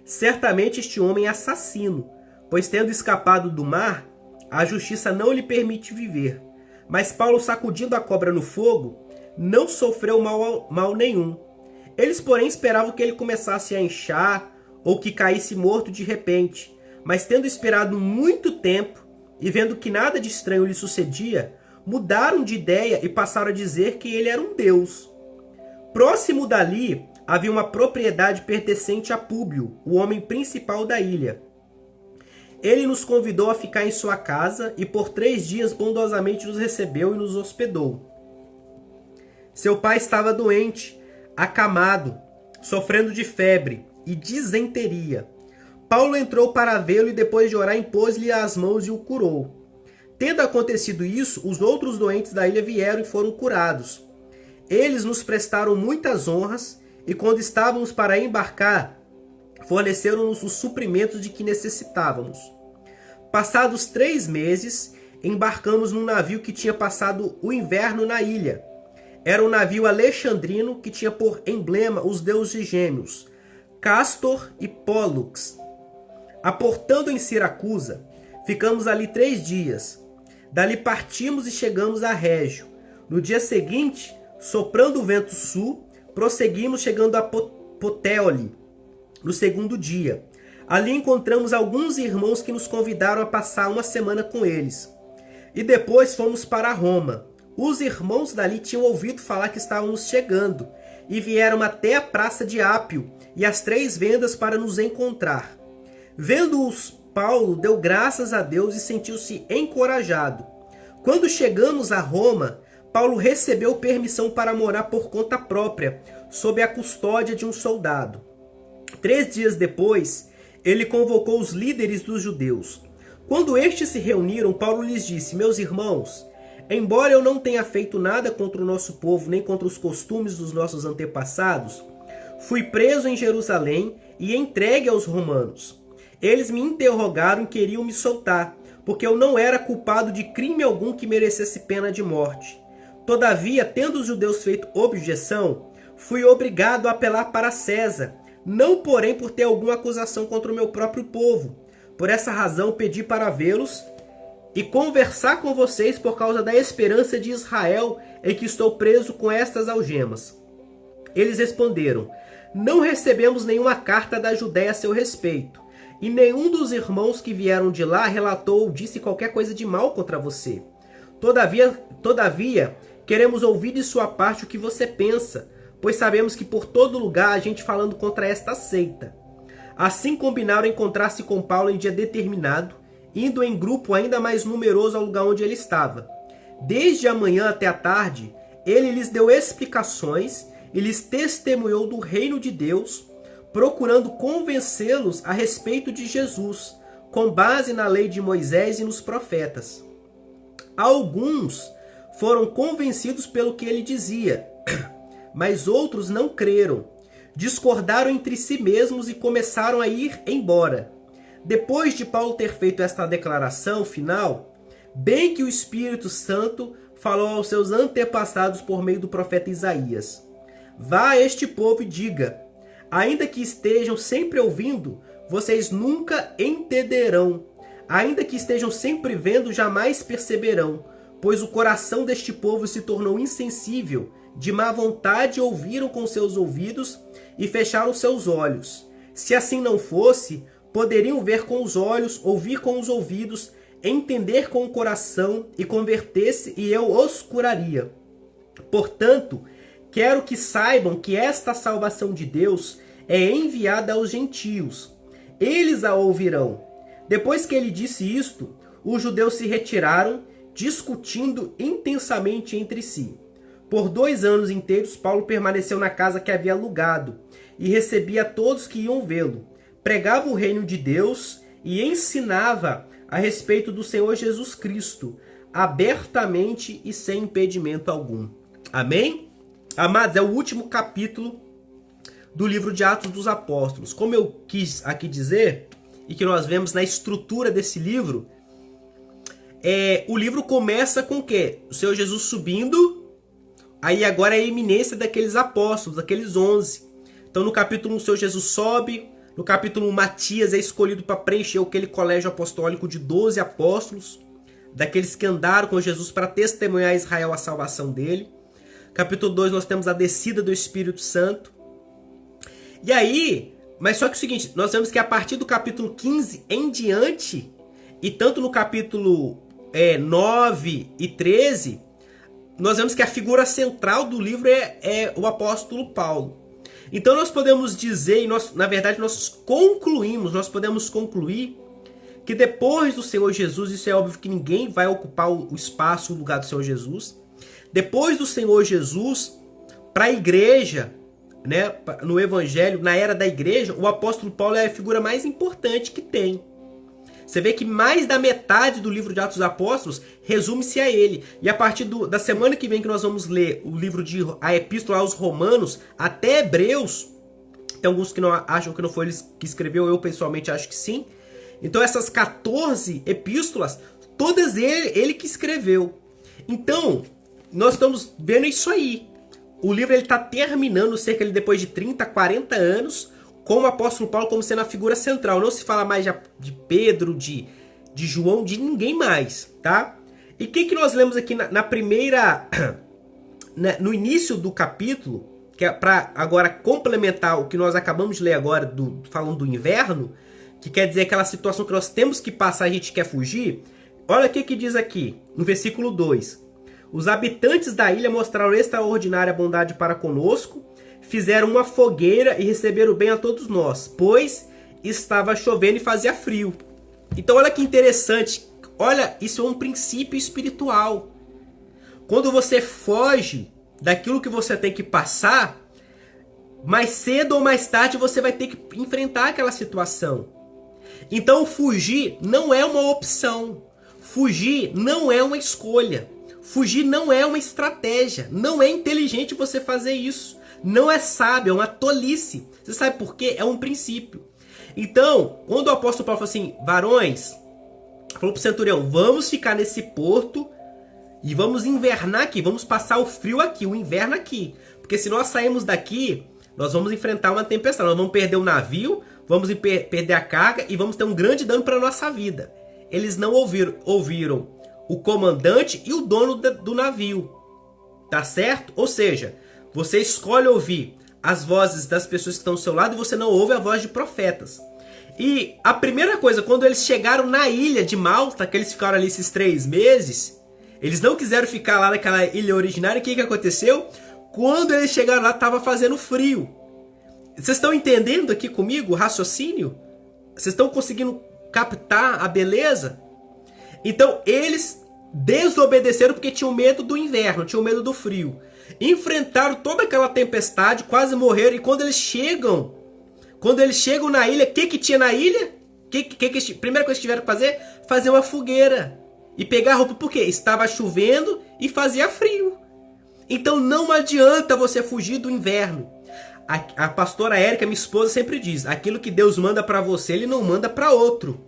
certamente este homem é assassino, pois tendo escapado do mar, a justiça não lhe permite viver. Mas Paulo, sacudindo a cobra no fogo, não sofreu mal nenhum. Eles, porém, esperavam que ele começasse a inchar ou que caísse morto de repente. Mas tendo esperado muito tempo e vendo que nada de estranho lhe sucedia, mudaram de ideia e passaram a dizer que ele era um deus. Próximo dali havia uma propriedade pertencente a Públio, o homem principal da ilha. Ele nos convidou a ficar em sua casa e por 3 dias bondosamente nos recebeu e nos hospedou. Seu pai estava doente, acamado, sofrendo de febre e disenteria. Paulo entrou para vê-lo e depois de orar impôs-lhe as mãos e o curou. Tendo acontecido isso, os outros doentes da ilha vieram e foram curados. Eles nos prestaram muitas honras e quando estávamos para embarcar, forneceram-nos os suprimentos de que necessitávamos. Passados 3 meses, embarcamos num navio que tinha passado o inverno na ilha. Era um navio alexandrino que tinha por emblema os deuses gêmeos, Castor e Pólux. Aportando em Siracusa, ficamos ali 3 dias. Dali partimos e chegamos a Régio. No dia seguinte, soprando o vento sul, prosseguimos chegando a Puteoli, no segundo dia. Ali encontramos alguns irmãos que nos convidaram a passar uma semana com eles. E depois fomos para Roma. Os irmãos dali tinham ouvido falar que estávamos chegando e vieram até a praça de Ápio e as 3 vendas para nos encontrar. Vendo-os, Paulo deu graças a Deus e sentiu-se encorajado. Quando chegamos a Roma, Paulo recebeu permissão para morar por conta própria, sob a custódia de um soldado. 3 dias depois, ele convocou os líderes dos judeus. Quando estes se reuniram, Paulo lhes disse: meus irmãos, embora eu não tenha feito nada contra o nosso povo, nem contra os costumes dos nossos antepassados, fui preso em Jerusalém e entregue aos romanos. Eles me interrogaram e queriam me soltar, porque eu não era culpado de crime algum que merecesse pena de morte. Todavia, tendo os judeus feito objeção, fui obrigado a apelar para César, não porém por ter alguma acusação contra o meu próprio povo. Por essa razão pedi para vê-los e conversar com vocês por causa da esperança de Israel em que estou preso com estas algemas. Eles responderam: não recebemos nenhuma carta da Judéia a seu respeito, e nenhum dos irmãos que vieram de lá relatou ou disse qualquer coisa de mal contra você. Todavia, queremos ouvir de sua parte o que você pensa, pois sabemos que por todo lugar há gente falando contra esta seita. Assim combinaram encontrar-se com Paulo em dia determinado, indo em grupo ainda mais numeroso ao lugar onde ele estava. Desde a manhã até a tarde, ele lhes deu explicações e lhes testemunhou do reino de Deus, procurando convencê-los a respeito de Jesus, com base na lei de Moisés e nos profetas. Alguns foram convencidos pelo que ele dizia, mas outros não creram. Discordaram entre si mesmos e começaram a ir embora. Depois de Paulo ter feito esta declaração final, bem que o Espírito Santo falou aos seus antepassados por meio do profeta Isaías: vá a este povo e diga: ainda que estejam sempre ouvindo, vocês nunca entenderão. Ainda que estejam sempre vendo, jamais perceberão. Pois o coração deste povo se tornou insensível, de má vontade ouviram com seus ouvidos e fecharam seus olhos. Se assim não fosse, poderiam ver com os olhos, ouvir com os ouvidos, entender com o coração e converter-se, e eu os curaria. Portanto, quero que saibam que esta salvação de Deus é enviada aos gentios. Eles a ouvirão. Depois que ele disse isto, os judeus se retiraram, discutindo intensamente entre si. Por 2 anos inteiros, Paulo permaneceu na casa que havia alugado e recebia todos que iam vê-lo. Pregava o reino de Deus e ensinava a respeito do Senhor Jesus Cristo, abertamente e sem impedimento algum. Amém? Amados, é o último capítulo do livro de Atos dos Apóstolos. Como eu quis aqui dizer, e que nós vemos na estrutura desse livro, o livro começa com o quê? O Senhor Jesus subindo, aí agora é a eminência daqueles apóstolos, daqueles 11. Então no capítulo 1 o Senhor Jesus sobe, no capítulo 1 Matias é escolhido para preencher aquele colégio apostólico de 12 apóstolos, daqueles que andaram com Jesus para testemunhar a Israel a salvação dele. Capítulo 2 nós temos a descida do Espírito Santo. E aí, mas só que é o seguinte, nós vemos que a partir do capítulo 15 em diante, e tanto no capítulo 9 e 13, nós vemos que a figura central do livro é o apóstolo Paulo. Então nós podemos dizer, e na verdade nós podemos concluir que depois do Senhor Jesus, isso é óbvio que ninguém vai ocupar o espaço, o lugar do Senhor Jesus, depois do Senhor Jesus, para a igreja, né, no evangelho, na era da igreja, o apóstolo Paulo é a figura mais importante que tem. Você vê que mais da metade do livro de Atos dos Apóstolos resume-se a ele. E a partir da semana que vem que nós vamos ler o livro a Epístola aos Romanos até Hebreus, tem alguns que não acham que não foi ele que escreveu, eu pessoalmente acho que sim. Então essas 14 epístolas, todas ele que escreveu. Então, nós estamos vendo isso aí. O livro está terminando cerca de depois de 30, 40 anos, com o apóstolo Paulo como sendo a figura central. Não se fala mais de Pedro, de João, de ninguém mais, tá? E o que nós lemos aqui na primeira... no início do capítulo, que é para agora complementar o que nós acabamos de ler agora, falando do inverno, que quer dizer aquela situação que nós temos que passar, a gente quer fugir. Olha o que diz aqui, no versículo 2. Os habitantes da ilha mostraram extraordinária bondade para conosco, fizeram uma fogueira e receberam bem a todos nós, pois estava chovendo e fazia frio. Então olha que interessante, olha, isso é um princípio espiritual. Quando você foge daquilo que você tem que passar, mais cedo ou mais tarde você vai ter que enfrentar aquela situação. Então fugir não é uma opção, fugir não é uma escolha, fugir não é uma estratégia, não é inteligente você fazer isso. Não é sábio, é uma tolice. Você sabe por quê? É um princípio. Então, quando o apóstolo Paulo falou assim, varões, falou pro centurião, vamos ficar nesse porto e vamos invernar aqui, vamos passar o frio aqui, o inverno aqui. Porque se nós sairmos daqui, nós vamos enfrentar uma tempestade, nós vamos perder o navio, vamos perder a carga e vamos ter um grande dano para a nossa vida. Eles não ouviram o comandante e o dono do navio. Tá certo? Ou seja, você escolhe ouvir as vozes das pessoas que estão ao seu lado e você não ouve a voz de profetas. E a primeira coisa, quando eles chegaram na ilha de Malta, que eles ficaram ali esses 3 meses, eles não quiseram ficar lá naquela ilha originária. O que aconteceu? Quando eles chegaram lá, estava fazendo frio. Vocês estão entendendo aqui comigo o raciocínio? Vocês estão conseguindo captar a beleza? Então eles desobedeceram porque tinham medo do inverno, tinham medo do frio. Enfrentaram toda aquela tempestade, quase morreram. E quando eles chegam na ilha, o que tinha na ilha? Primeira coisa que tiveram que fazer? Fazer uma fogueira. E pegar a roupa, por quê? Estava chovendo e fazia frio. Então não adianta você fugir do inverno. A pastora Érica, minha esposa, sempre diz, aquilo que Deus manda para você, Ele não manda para outro.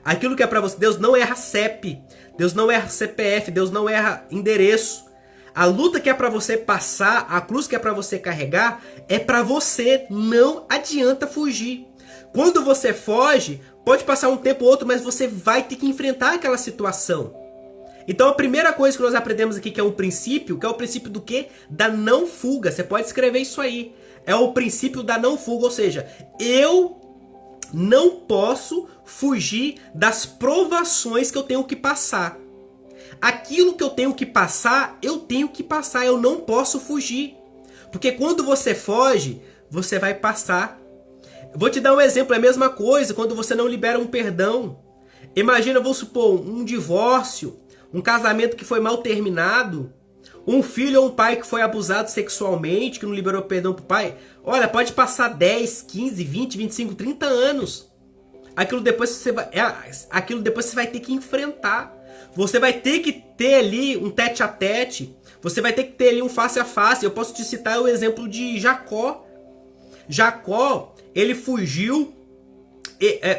Aquilo que é para você, Deus não erra CEP, Deus não erra CPF, Deus não erra endereço. A luta que é para você passar, a cruz que é para você carregar, é para você, não adianta fugir. Quando você foge, pode passar um tempo ou outro, mas você vai ter que enfrentar aquela situação. Então a primeira coisa que nós aprendemos aqui, que é um princípio, que é o princípio do quê? Da não fuga. Você pode escrever isso aí. É o princípio da não fuga, ou seja, eu não posso fugir das provações que eu tenho que passar. Aquilo que eu tenho que passar, eu não posso fugir. Porque quando você foge, você vai passar. Vou te dar um exemplo, é a mesma coisa quando você não libera um perdão. Imagina, vou supor, um divórcio, um casamento que foi mal terminado, um filho ou um pai que foi abusado sexualmente, que não liberou perdão pro pai, olha, pode passar 10, 15, 20, 25, 30 anos. Aquilo depois você vai ter que enfrentar. Você vai ter que ter ali um tete a tete. Você vai ter que ter ali um face a face. Eu posso te citar o exemplo de Jacó. Jacó, ele fugiu.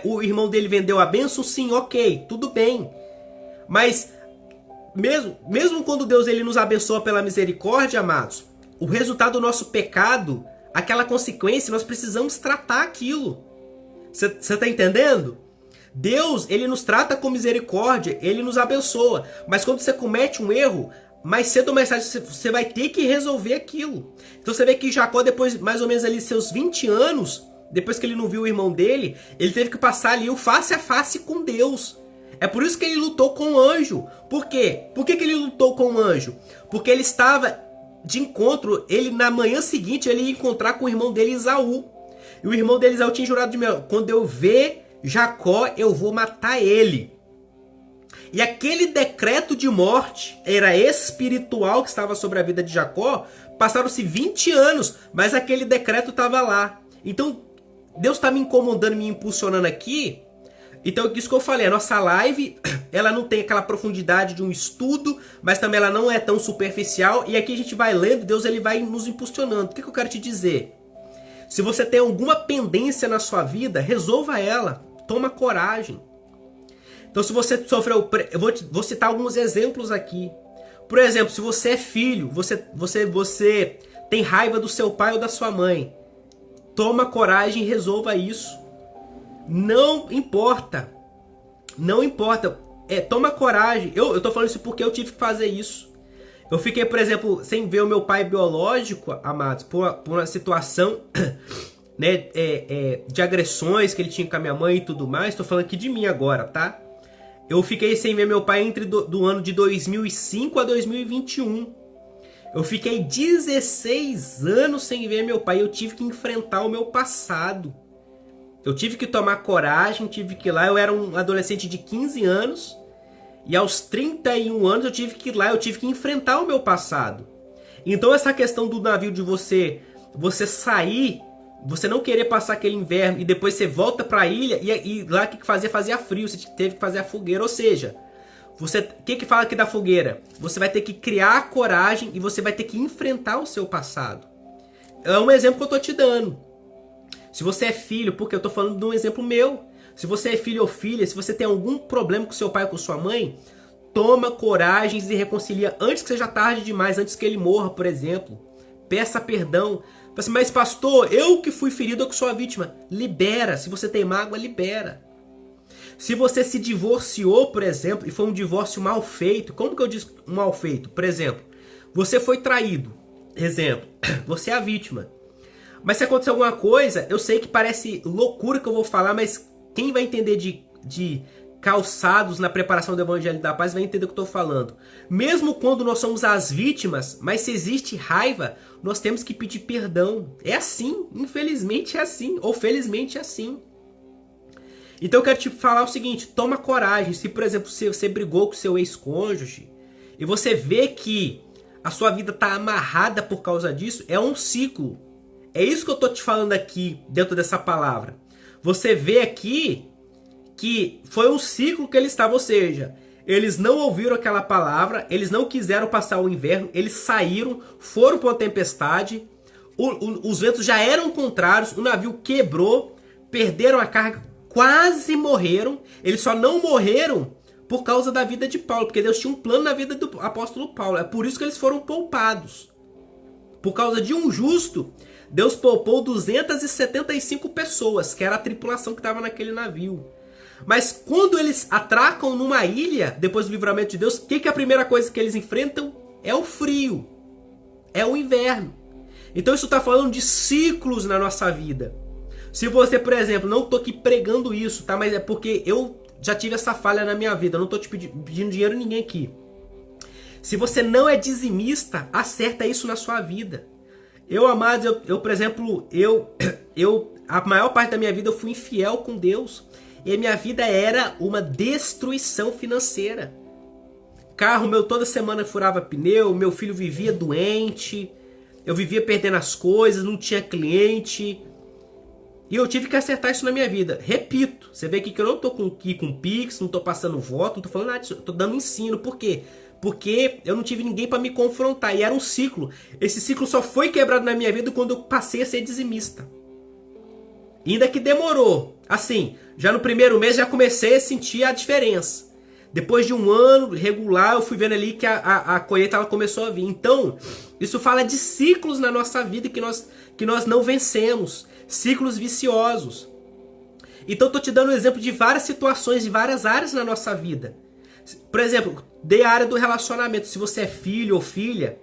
O irmão dele vendeu a bênção? Sim, ok, tudo bem. Mas mesmo quando Deus ele nos abençoa pela misericórdia, amados, o resultado do nosso pecado, aquela consequência, nós precisamos tratar aquilo. Você está entendendo? Deus, ele nos trata com misericórdia, ele nos abençoa. Mas quando você comete um erro, mais cedo ou mais tarde você vai ter que resolver aquilo. Então você vê que Jacó, depois mais ou menos ali seus 20 anos, depois que ele não viu o irmão dele, ele teve que passar ali o face a face com Deus. É por isso que ele lutou com o anjo. Por quê? Por que ele lutou com o anjo? Porque ele estava de encontro, ele na manhã seguinte ele ia encontrar com o irmão dele Esaú. E o irmão dele Esaú tinha jurado de mim, quando eu ver Jacó, eu vou matar ele. E aquele decreto de morte era espiritual que estava sobre a vida de Jacó. Passaram-se 20 anos, mas aquele decreto estava lá. Então, Deus está me incomodando, me impulsionando aqui. Então, isso que eu falei, a nossa live, ela não tem aquela profundidade de um estudo, mas também ela não é tão superficial. E aqui a gente vai lendo, Deus ele vai nos impulsionando. O que eu quero te dizer? Se você tem alguma pendência na sua vida, resolva ela. Toma coragem. Então, se você sofreu... Eu vou citar alguns exemplos aqui. Por exemplo, se você é filho, você tem raiva do seu pai ou da sua mãe. Toma coragem e resolva isso. Não importa. Não importa. Toma coragem. Eu tô falando isso porque eu tive que fazer isso. Eu fiquei, por exemplo, sem ver o meu pai biológico, amados, por uma situação, né, de agressões que ele tinha com a minha mãe e tudo mais. Tô falando aqui de mim agora, tá? Eu fiquei sem ver meu pai entre do ano de 2005 a 2021. Eu fiquei 16 anos sem ver meu pai. Eu tive que enfrentar o meu passado. Eu tive que tomar coragem, tive que ir lá. Eu era um adolescente de 15 anos. E aos 31 anos eu tive que ir lá. Eu tive que enfrentar o meu passado. Então essa questão do navio de você sair, você não querer passar aquele inverno e depois você volta para a ilha e lá o que fazia? Fazia frio. Você teve que fazer a fogueira. Ou seja, o que fala aqui da fogueira? Você vai ter que criar coragem e você vai ter que enfrentar o seu passado. É um exemplo que eu tô te dando. Se você é filho, porque eu tô falando de um exemplo meu. Se você é filho ou filha, se você tem algum problema com seu pai ou com sua mãe, toma coragem e se reconcilia antes que seja tarde demais, antes que ele morra, por exemplo. Peça perdão. Fala assim, mas pastor, eu que fui ferido, eu que sou a vítima. Libera. Se você tem mágoa, libera. Se você se divorciou, por exemplo, e foi um divórcio mal feito, como que eu digo mal feito? Por exemplo, você foi traído. Exemplo, você é a vítima. Mas se acontecer alguma coisa, eu sei que parece loucura que eu vou falar, mas quem vai entender de calçados na preparação do Evangelho da Paz vai entender o que eu estou falando. Mesmo quando nós somos as vítimas, mas se existe raiva, nós temos que pedir perdão. É assim, infelizmente é assim, ou felizmente é assim. Então eu quero te falar o seguinte, toma coragem. Se, por exemplo, você brigou com seu ex-cônjuge e você vê que a sua vida está amarrada por causa disso, é um ciclo. É isso que eu estou te falando aqui, dentro dessa palavra. Você vê aqui que foi um ciclo que eles estavam, ou seja, eles não ouviram aquela palavra, eles não quiseram passar o inverno, eles saíram, foram para uma tempestade, os ventos já eram contrários, o navio quebrou, perderam a carga, quase morreram. Eles só não morreram por causa da vida de Paulo, porque Deus tinha um plano na vida do apóstolo Paulo. É por isso que eles foram poupados. Por causa de um justo, Deus poupou 275 pessoas, que era a tripulação que estava naquele navio. Mas quando eles atracam numa ilha, depois do livramento de Deus, o que é a primeira coisa que eles enfrentam? É o frio. É o inverno. Então isso está falando de ciclos na nossa vida. Se você, por exemplo, não estou aqui pregando isso, tá? Mas é porque eu já tive essa falha na minha vida. Eu não estou te pedindo dinheiro a ninguém aqui. Se você não é dizimista, acerta isso na sua vida. Amados, por exemplo, a maior parte da minha vida eu fui infiel com Deus. E a minha vida era uma destruição financeira. carro meu toda semana furava pneu, meu filho vivia doente, eu vivia perdendo as coisas, não tinha cliente. E eu tive que acertar isso na minha vida. Repito, você vê aqui que eu não tô aqui com Pix, não tô passando voto, não tô falando nada disso, eu tô dando ensino. Por quê? Porque eu não tive ninguém para me confrontar, e era um ciclo. Esse ciclo só foi quebrado na minha vida quando eu passei a ser dizimista. E ainda que demorou. Assim, já no primeiro mês já comecei a sentir a diferença. Depois de um ano regular, eu fui vendo ali que a colheita ela começou a vir. Então, isso fala de ciclos na nossa vida que nós não vencemos. Ciclos viciosos. Então, eu tô te dando um exemplo de várias situações, de várias áreas na nossa vida. Por exemplo, dei a área do relacionamento. Se você é filho ou filha,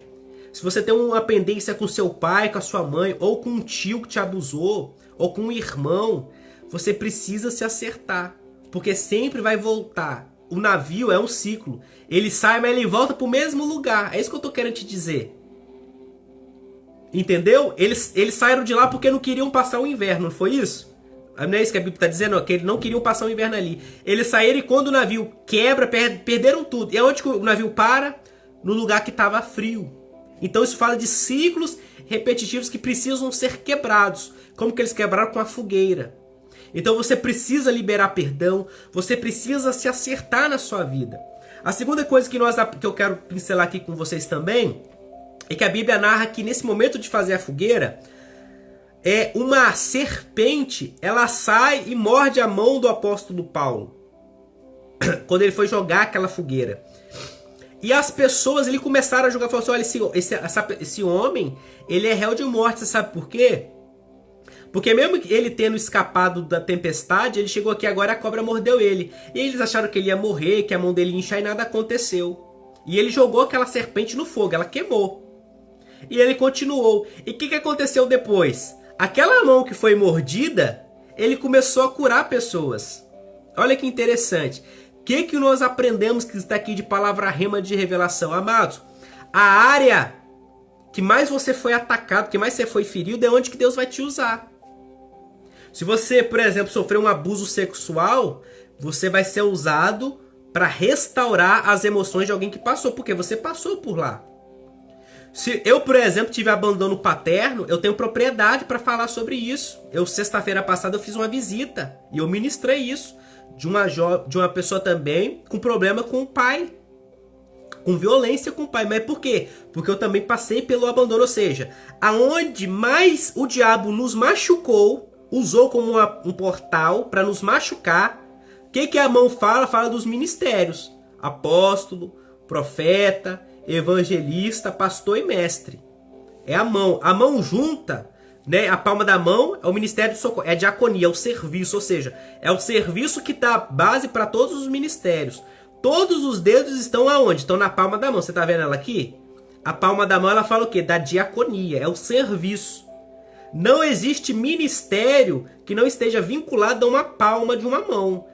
se você tem uma pendência com seu pai, com a sua mãe, ou com um tio que te abusou, ou com um irmão, você precisa se acertar. Porque sempre vai voltar. O navio é um ciclo. Ele sai, mas ele volta para o mesmo lugar. É isso que eu tô querendo te dizer. Entendeu? Eles saíram de lá porque não queriam passar o inverno, não foi isso? Não é isso que a Bíblia está dizendo? Que eles não queriam passar o inverno ali. Eles saíram e quando o navio quebra, perderam tudo. E aonde que o navio para? No lugar que estava frio. Então isso fala de ciclos repetitivos que precisam ser quebrados. Como que eles quebraram? Com a fogueira. Então você precisa liberar perdão, você precisa se acertar na sua vida. A segunda coisa que eu quero pincelar aqui com vocês também é que a Bíblia narra que nesse momento de fazer a fogueira, uma serpente, ela sai e morde a mão do apóstolo Paulo, quando ele foi jogar aquela fogueira. E as pessoas ali começaram a jogar, falaram assim, olha, esse homem, ele é réu de morte, você sabe por quê? Porque mesmo ele tendo escapado da tempestade, ele chegou aqui agora e a cobra mordeu ele. E eles acharam que ele ia morrer, que a mão dele ia inchar e nada aconteceu. E ele jogou aquela serpente no fogo, ela queimou. E ele continuou. E o que aconteceu depois? Aquela mão que foi mordida, ele começou a curar pessoas. Olha que interessante. O que nós aprendemos que está aqui de palavra rema de revelação? Amados, a área que mais você foi atacado, que mais você foi ferido, é onde que Deus vai te usar. Se você, por exemplo, sofreu um abuso sexual, você vai ser usado para restaurar as emoções de alguém que passou, porque você passou por lá. Se eu, por exemplo, tive abandono paterno, eu tenho propriedade para falar sobre isso. Sexta-feira passada, eu fiz uma visita e eu ministrei isso de uma pessoa também com problema com o pai, com violência com o pai. Mas por quê? Porque eu também passei pelo abandono, ou seja, aonde mais o diabo nos machucou, usou como um portal para nos machucar. O que a mão fala? Fala dos ministérios. Apóstolo, profeta, evangelista, pastor e mestre. É a mão. A mão junta, né? A palma da mão é o ministério de socorro. É a diaconia, é o serviço. Ou seja, é o serviço que dá base para todos os ministérios. Todos os dedos estão aonde? Estão na palma da mão. Você está vendo ela aqui? A palma da mão, ela fala o quê? Da diaconia. É o serviço. Não existe ministério que não esteja vinculado a uma palma de uma mão,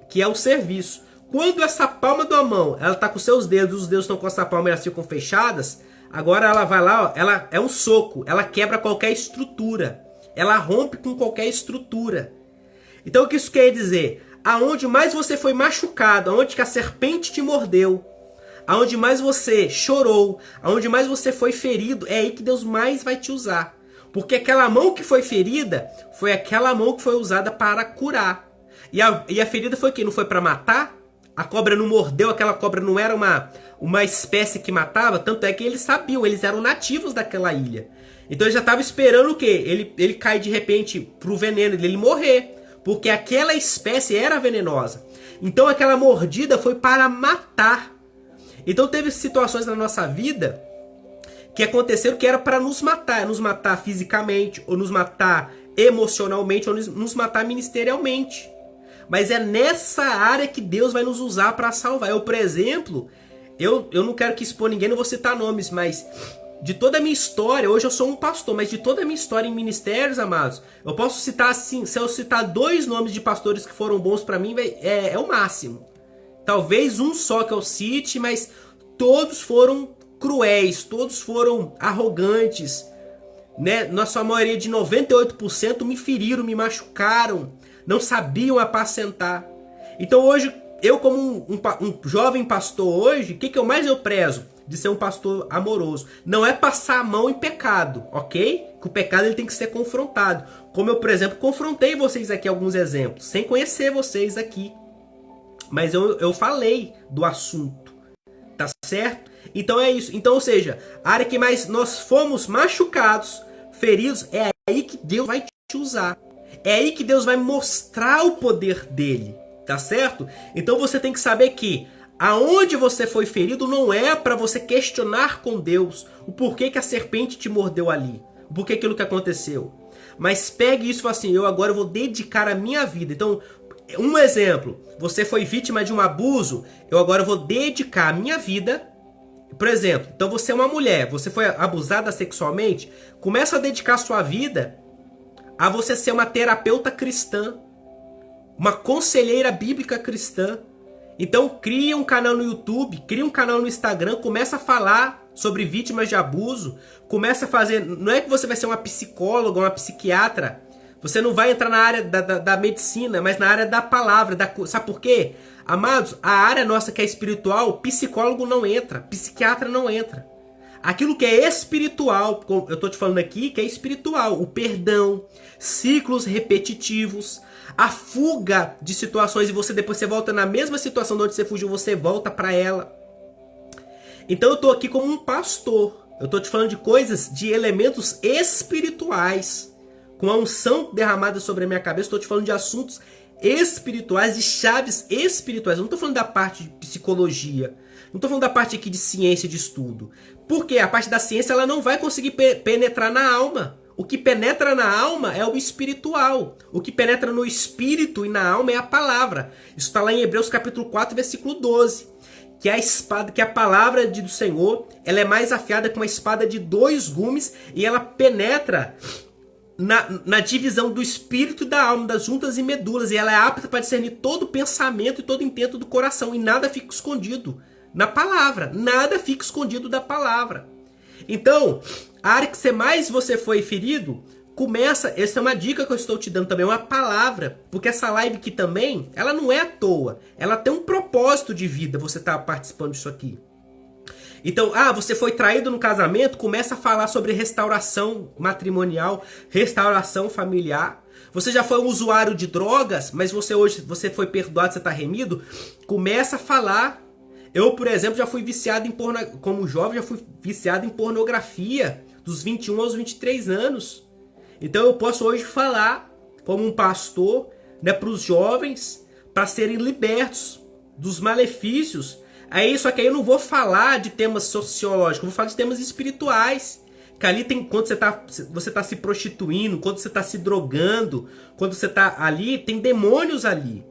que é o serviço. Quando essa palma da mão, ela está com seus dedos, os dedos estão com essa palma e elas ficam fechadas, agora ela vai lá, ó, ela é um soco, ela quebra qualquer estrutura, ela rompe com qualquer estrutura. Então o que isso quer dizer? Aonde mais você foi machucado, aonde que a serpente te mordeu, aonde mais você chorou, aonde mais você foi ferido, é aí que Deus mais vai te usar. Porque aquela mão que foi ferida, foi aquela mão que foi usada para curar. E a ferida foi o quê? Não foi para matar? A cobra não mordeu, aquela cobra não era uma espécie que matava? Tanto é que eles sabiam, eles eram nativos daquela ilha. Então ele já estava esperando o quê? Ele cair de repente pro veneno, ele morrer. Porque aquela espécie era venenosa. Então aquela mordida foi para matar. Então teve situações na nossa vida que aconteceram que era para nos matar fisicamente, ou nos matar emocionalmente, ou nos matar ministerialmente. Mas é nessa área que Deus vai nos usar para salvar. Eu, por exemplo, eu não quero que expor ninguém, não vou citar nomes, mas de toda a minha história, hoje eu sou um pastor, mas de toda a minha história em ministérios, amados, eu posso citar assim, se eu citar 2 nomes de pastores que foram bons para mim, é o máximo. Talvez um só que eu cite, mas todos foram cruéis, todos foram arrogantes, né? Na sua maioria de 98% me feriram, me machucaram, não sabiam apacentar. Então hoje, eu como um jovem pastor hoje, o que mais eu prezo? De ser um pastor amoroso. Não é passar a mão em pecado, ok? Que o pecado ele tem que ser confrontado. Como eu, por exemplo, confrontei vocês aqui alguns exemplos, sem conhecer vocês aqui. Mas eu falei do assunto, tá certo? Então é isso. Então, ou seja, a área que mais nós fomos machucados, feridos, é aí que Deus vai te usar. É aí que Deus vai mostrar o poder dele, tá certo? Então você tem que saber que aonde você foi ferido não é para você questionar com Deus o porquê que a serpente te mordeu ali, o porquê aquilo que aconteceu. Mas pegue isso e fale assim, eu agora vou dedicar a minha vida. Então, um exemplo, você foi vítima de um abuso, eu agora vou dedicar a minha vida. Por exemplo, então você é uma mulher, você foi abusada sexualmente, começa a dedicar a sua vida a você ser uma terapeuta cristã, uma conselheira bíblica cristã. Então cria um canal no YouTube, cria um canal no Instagram, começa a falar sobre vítimas de abuso, começa a fazer, não é que você vai ser uma psicóloga, uma psiquiatra, você não vai entrar na área da medicina, mas na área da palavra, sabe por quê? Amados, a área nossa que é espiritual, psicólogo não entra, psiquiatra não entra. Aquilo que é espiritual, eu estou te falando aqui que é espiritual, o perdão, ciclos repetitivos, a fuga de situações e depois você volta na mesma situação de onde você fugiu, você volta para ela. Então eu estou aqui como um pastor, eu estou te falando de coisas, de elementos espirituais, com a unção derramada sobre a minha cabeça, estou te falando de assuntos espirituais, de chaves espirituais. Eu não estou falando da parte de psicologia, não estou falando da parte aqui de ciência de estudo. Porque a parte da ciência ela não vai conseguir penetrar na alma. O que penetra na alma é o espiritual. O que penetra no espírito e na alma é a palavra. Isso está lá em Hebreus capítulo 4, versículo 12. Que a espada, que a palavra do Senhor, ela é mais afiada que uma espada de 2 gumes e ela penetra na divisão do espírito e da alma, das juntas e medulas, e ela é apta para discernir todo pensamento e todo intento do coração, e nada fica escondido na palavra, nada fica escondido da palavra. Então, a área que mais você foi ferido, começa, essa é uma dica que eu estou te dando também, uma palavra, porque essa live aqui também, ela não é à toa, ela tem um propósito de vida, você está participando disso aqui. Então, você foi traído no casamento, começa a falar sobre restauração matrimonial, restauração familiar. Você já foi um usuário de drogas, mas você foi perdoado, você está remido, começa a falar. Eu, por exemplo, já fui viciado como jovem, já fui viciado em pornografia, dos 21 aos 23 anos. Então eu posso hoje falar, como um pastor, né, para os jovens, para serem libertos dos malefícios. Aí, só que aí eu não vou falar de temas sociológicos, eu vou falar de temas espirituais. Que ali tem, quando você tá se prostituindo, quando você está se drogando, quando você está ali, tem demônios ali.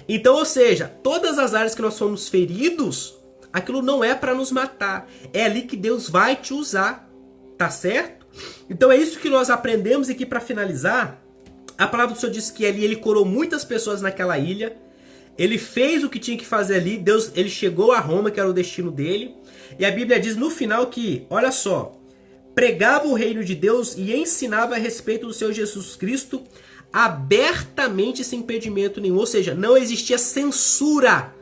Então, ou seja, todas as áreas que nós fomos feridos, aquilo não é para nos matar. É ali que Deus vai te usar, tá certo? Então é isso que nós aprendemos e que, para finalizar, a palavra do Senhor diz que ali ele curou muitas pessoas naquela ilha. Ele fez o que tinha que fazer ali. Deus, ele chegou a Roma, que era o destino dele. E a Bíblia diz no final que, olha só, pregava o reino de Deus e ensinava a respeito do Senhor Jesus Cristo abertamente, sem impedimento nenhum. Ou seja, não existia censura.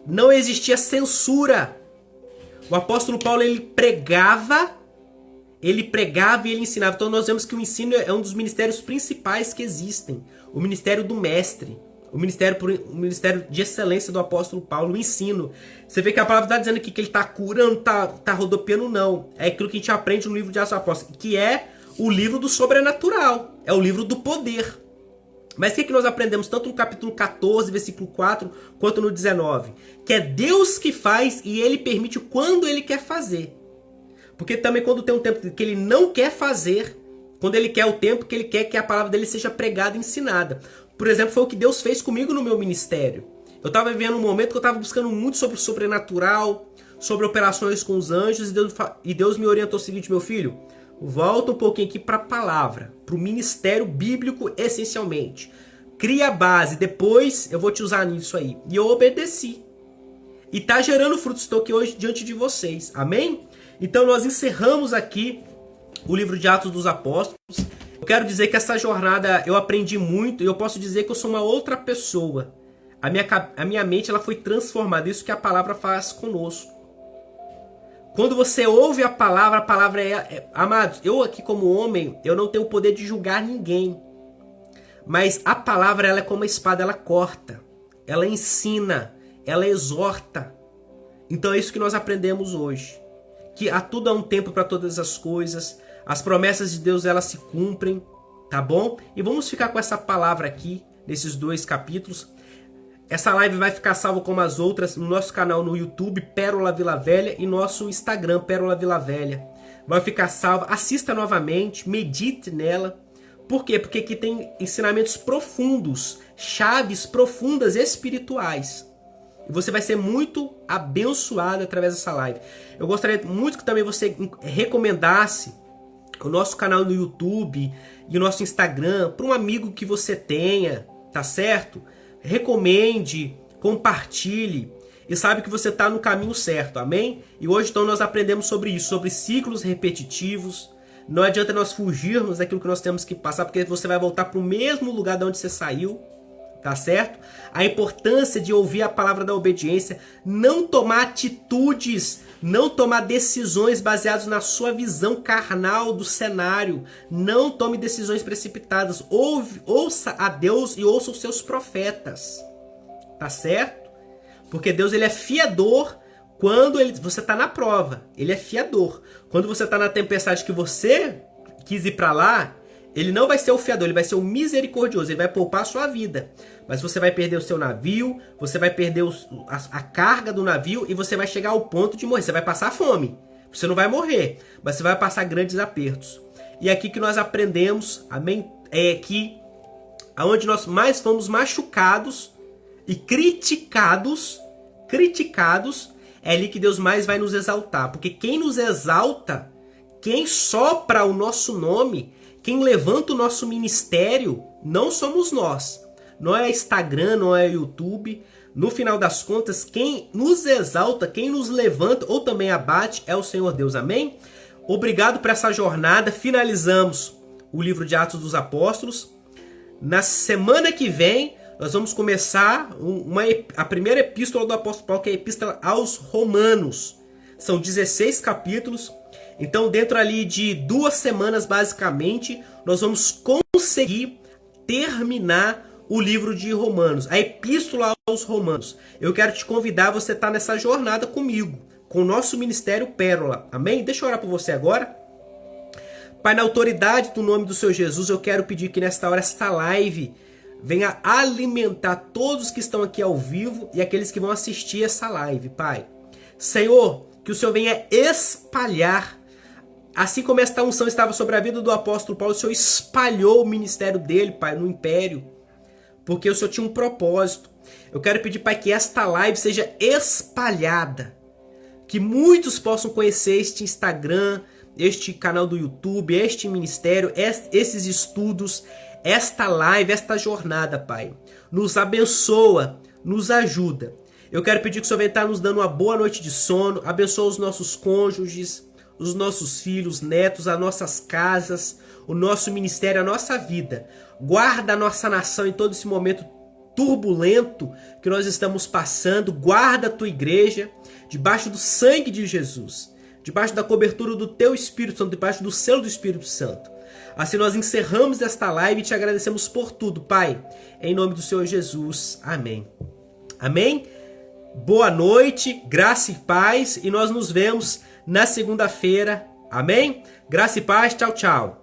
Não existia censura. O apóstolo Paulo, ele pregava e ele ensinava. Então nós vemos que o ensino é um dos ministérios principais que existem. O ministério do mestre. O ministério de excelência do apóstolo Paulo, o ensino. Você vê que a palavra está dizendo aqui que ele está curando, está rodopiando, não. É aquilo que a gente aprende no livro de Atos Apóstolos, que é o livro do sobrenatural. É o livro do poder. Mas o que nós aprendemos tanto no capítulo 14, versículo 4, quanto no 19? Que é Deus que faz e Ele permite quando Ele quer fazer. Porque também quando tem um tempo que Ele não quer fazer, quando Ele quer o tempo que Ele quer que a palavra dEle seja pregada e ensinada. Por exemplo, foi o que Deus fez comigo no meu ministério. Eu estava vivendo um momento que eu estava buscando muito sobre o sobrenatural, sobre operações com os anjos, e Deus me orientou o seguinte: meu filho, volta um pouquinho aqui para a palavra, para o ministério bíblico essencialmente. Cria a base, depois eu vou te usar nisso aí. E eu obedeci. E está gerando frutos, estou aqui hoje diante de vocês. Amém? Então nós encerramos aqui o livro de Atos dos Apóstolos. Eu quero dizer que essa jornada eu aprendi muito e eu posso dizer que eu sou uma outra pessoa a minha mente ela foi transformada. Isso que a palavra faz conosco. Quando você ouve a palavra amados, eu aqui como homem, eu não tenho o poder de julgar ninguém. Mas a palavra ela é como uma espada, ela corta, ela ensina, ela exorta. Então é isso que nós aprendemos hoje. Que há tudo há um tempo para todas as coisas. As promessas de Deus elas se cumprem, tá bom? E vamos ficar com essa palavra aqui, nesses 2 capítulos. Essa live vai ficar salva como as outras no nosso canal no YouTube, Pérola Vila Velha, e nosso Instagram, Pérola Vila Velha. Vai ficar salva. Assista novamente, medite nela. Por quê? Porque aqui tem ensinamentos profundos, chaves profundas espirituais. E você vai ser muito abençoado através dessa live. Eu gostaria muito que também você recomendasse o nosso canal no YouTube e o nosso Instagram para um amigo que você tenha, tá certo? Recomende, compartilhe e sabe que você está no caminho certo, amém? E hoje então nós aprendemos sobre isso, sobre ciclos repetitivos. Não adianta nós fugirmos daquilo que nós temos que passar, porque você vai voltar para o mesmo lugar de onde você saiu, tá certo? A importância de ouvir a palavra da obediência, não tomar atitudes, não tomar decisões baseadas na sua visão carnal do cenário. Não tome decisões precipitadas. Ouça a Deus e ouça os seus profetas, tá certo? Porque Deus ele é fiador. Quando você está na prova, ele é fiador. Quando você está na tempestade que você quis ir para lá, ele não vai ser o fiador, ele vai ser o misericordioso, ele vai poupar a sua vida. Mas você vai perder o seu navio, você vai perder a carga do navio e você vai chegar ao ponto de morrer. Você vai passar fome, você não vai morrer, mas você vai passar grandes apertos. E é aqui que nós aprendemos, amém? É que aonde nós mais fomos machucados e criticados, é ali que Deus mais vai nos exaltar. Porque quem nos exalta, quem sopra o nosso nome, quem levanta o nosso ministério, não somos nós. Não é Instagram, não é YouTube. No final das contas, quem nos exalta, quem nos levanta ou também abate é o Senhor Deus. Amém? Obrigado por essa jornada. Finalizamos o livro de Atos dos Apóstolos. Na semana que vem, nós vamos começar a primeira epístola do apóstolo Paulo, que é a epístola aos Romanos. São 16 capítulos. Então, dentro ali de 2 semanas, basicamente, nós vamos conseguir terminar o livro de Romanos, a epístola aos Romanos. Eu quero te convidar a você estar nessa jornada comigo, com o nosso Ministério Pérola. Amém? Deixa eu orar por você agora. Pai, na autoridade do nome do Senhor Jesus, eu quero pedir que nesta hora, esta live venha alimentar todos que estão aqui ao vivo e aqueles que vão assistir essa live, Pai. Senhor, que o Senhor venha espalhar, assim como esta unção estava sobre a vida do apóstolo Paulo, o Senhor espalhou o ministério dele, Pai, no império, porque o Senhor tinha um propósito. Eu quero pedir, Pai, que esta live seja espalhada, que muitos possam conhecer este Instagram, este canal do YouTube, este ministério, esses estudos, esta live, esta jornada, Pai. Nos abençoa, nos ajuda. Eu quero pedir que o Senhor venha estar nos dando uma boa noite de sono, abençoa os nossos cônjuges, os nossos filhos, netos, as nossas casas, o nosso ministério, a nossa vida. Guarda a nossa nação em todo esse momento turbulento que nós estamos passando. Guarda a tua igreja debaixo do sangue de Jesus, debaixo da cobertura do teu Espírito Santo, debaixo do selo do Espírito Santo. Assim nós encerramos esta live e te agradecemos por tudo, Pai. Em nome do Senhor Jesus. Amém. Amém? Boa noite, graça e paz. E nós nos vemos na segunda-feira. Amém? Graça e paz. Tchau, tchau.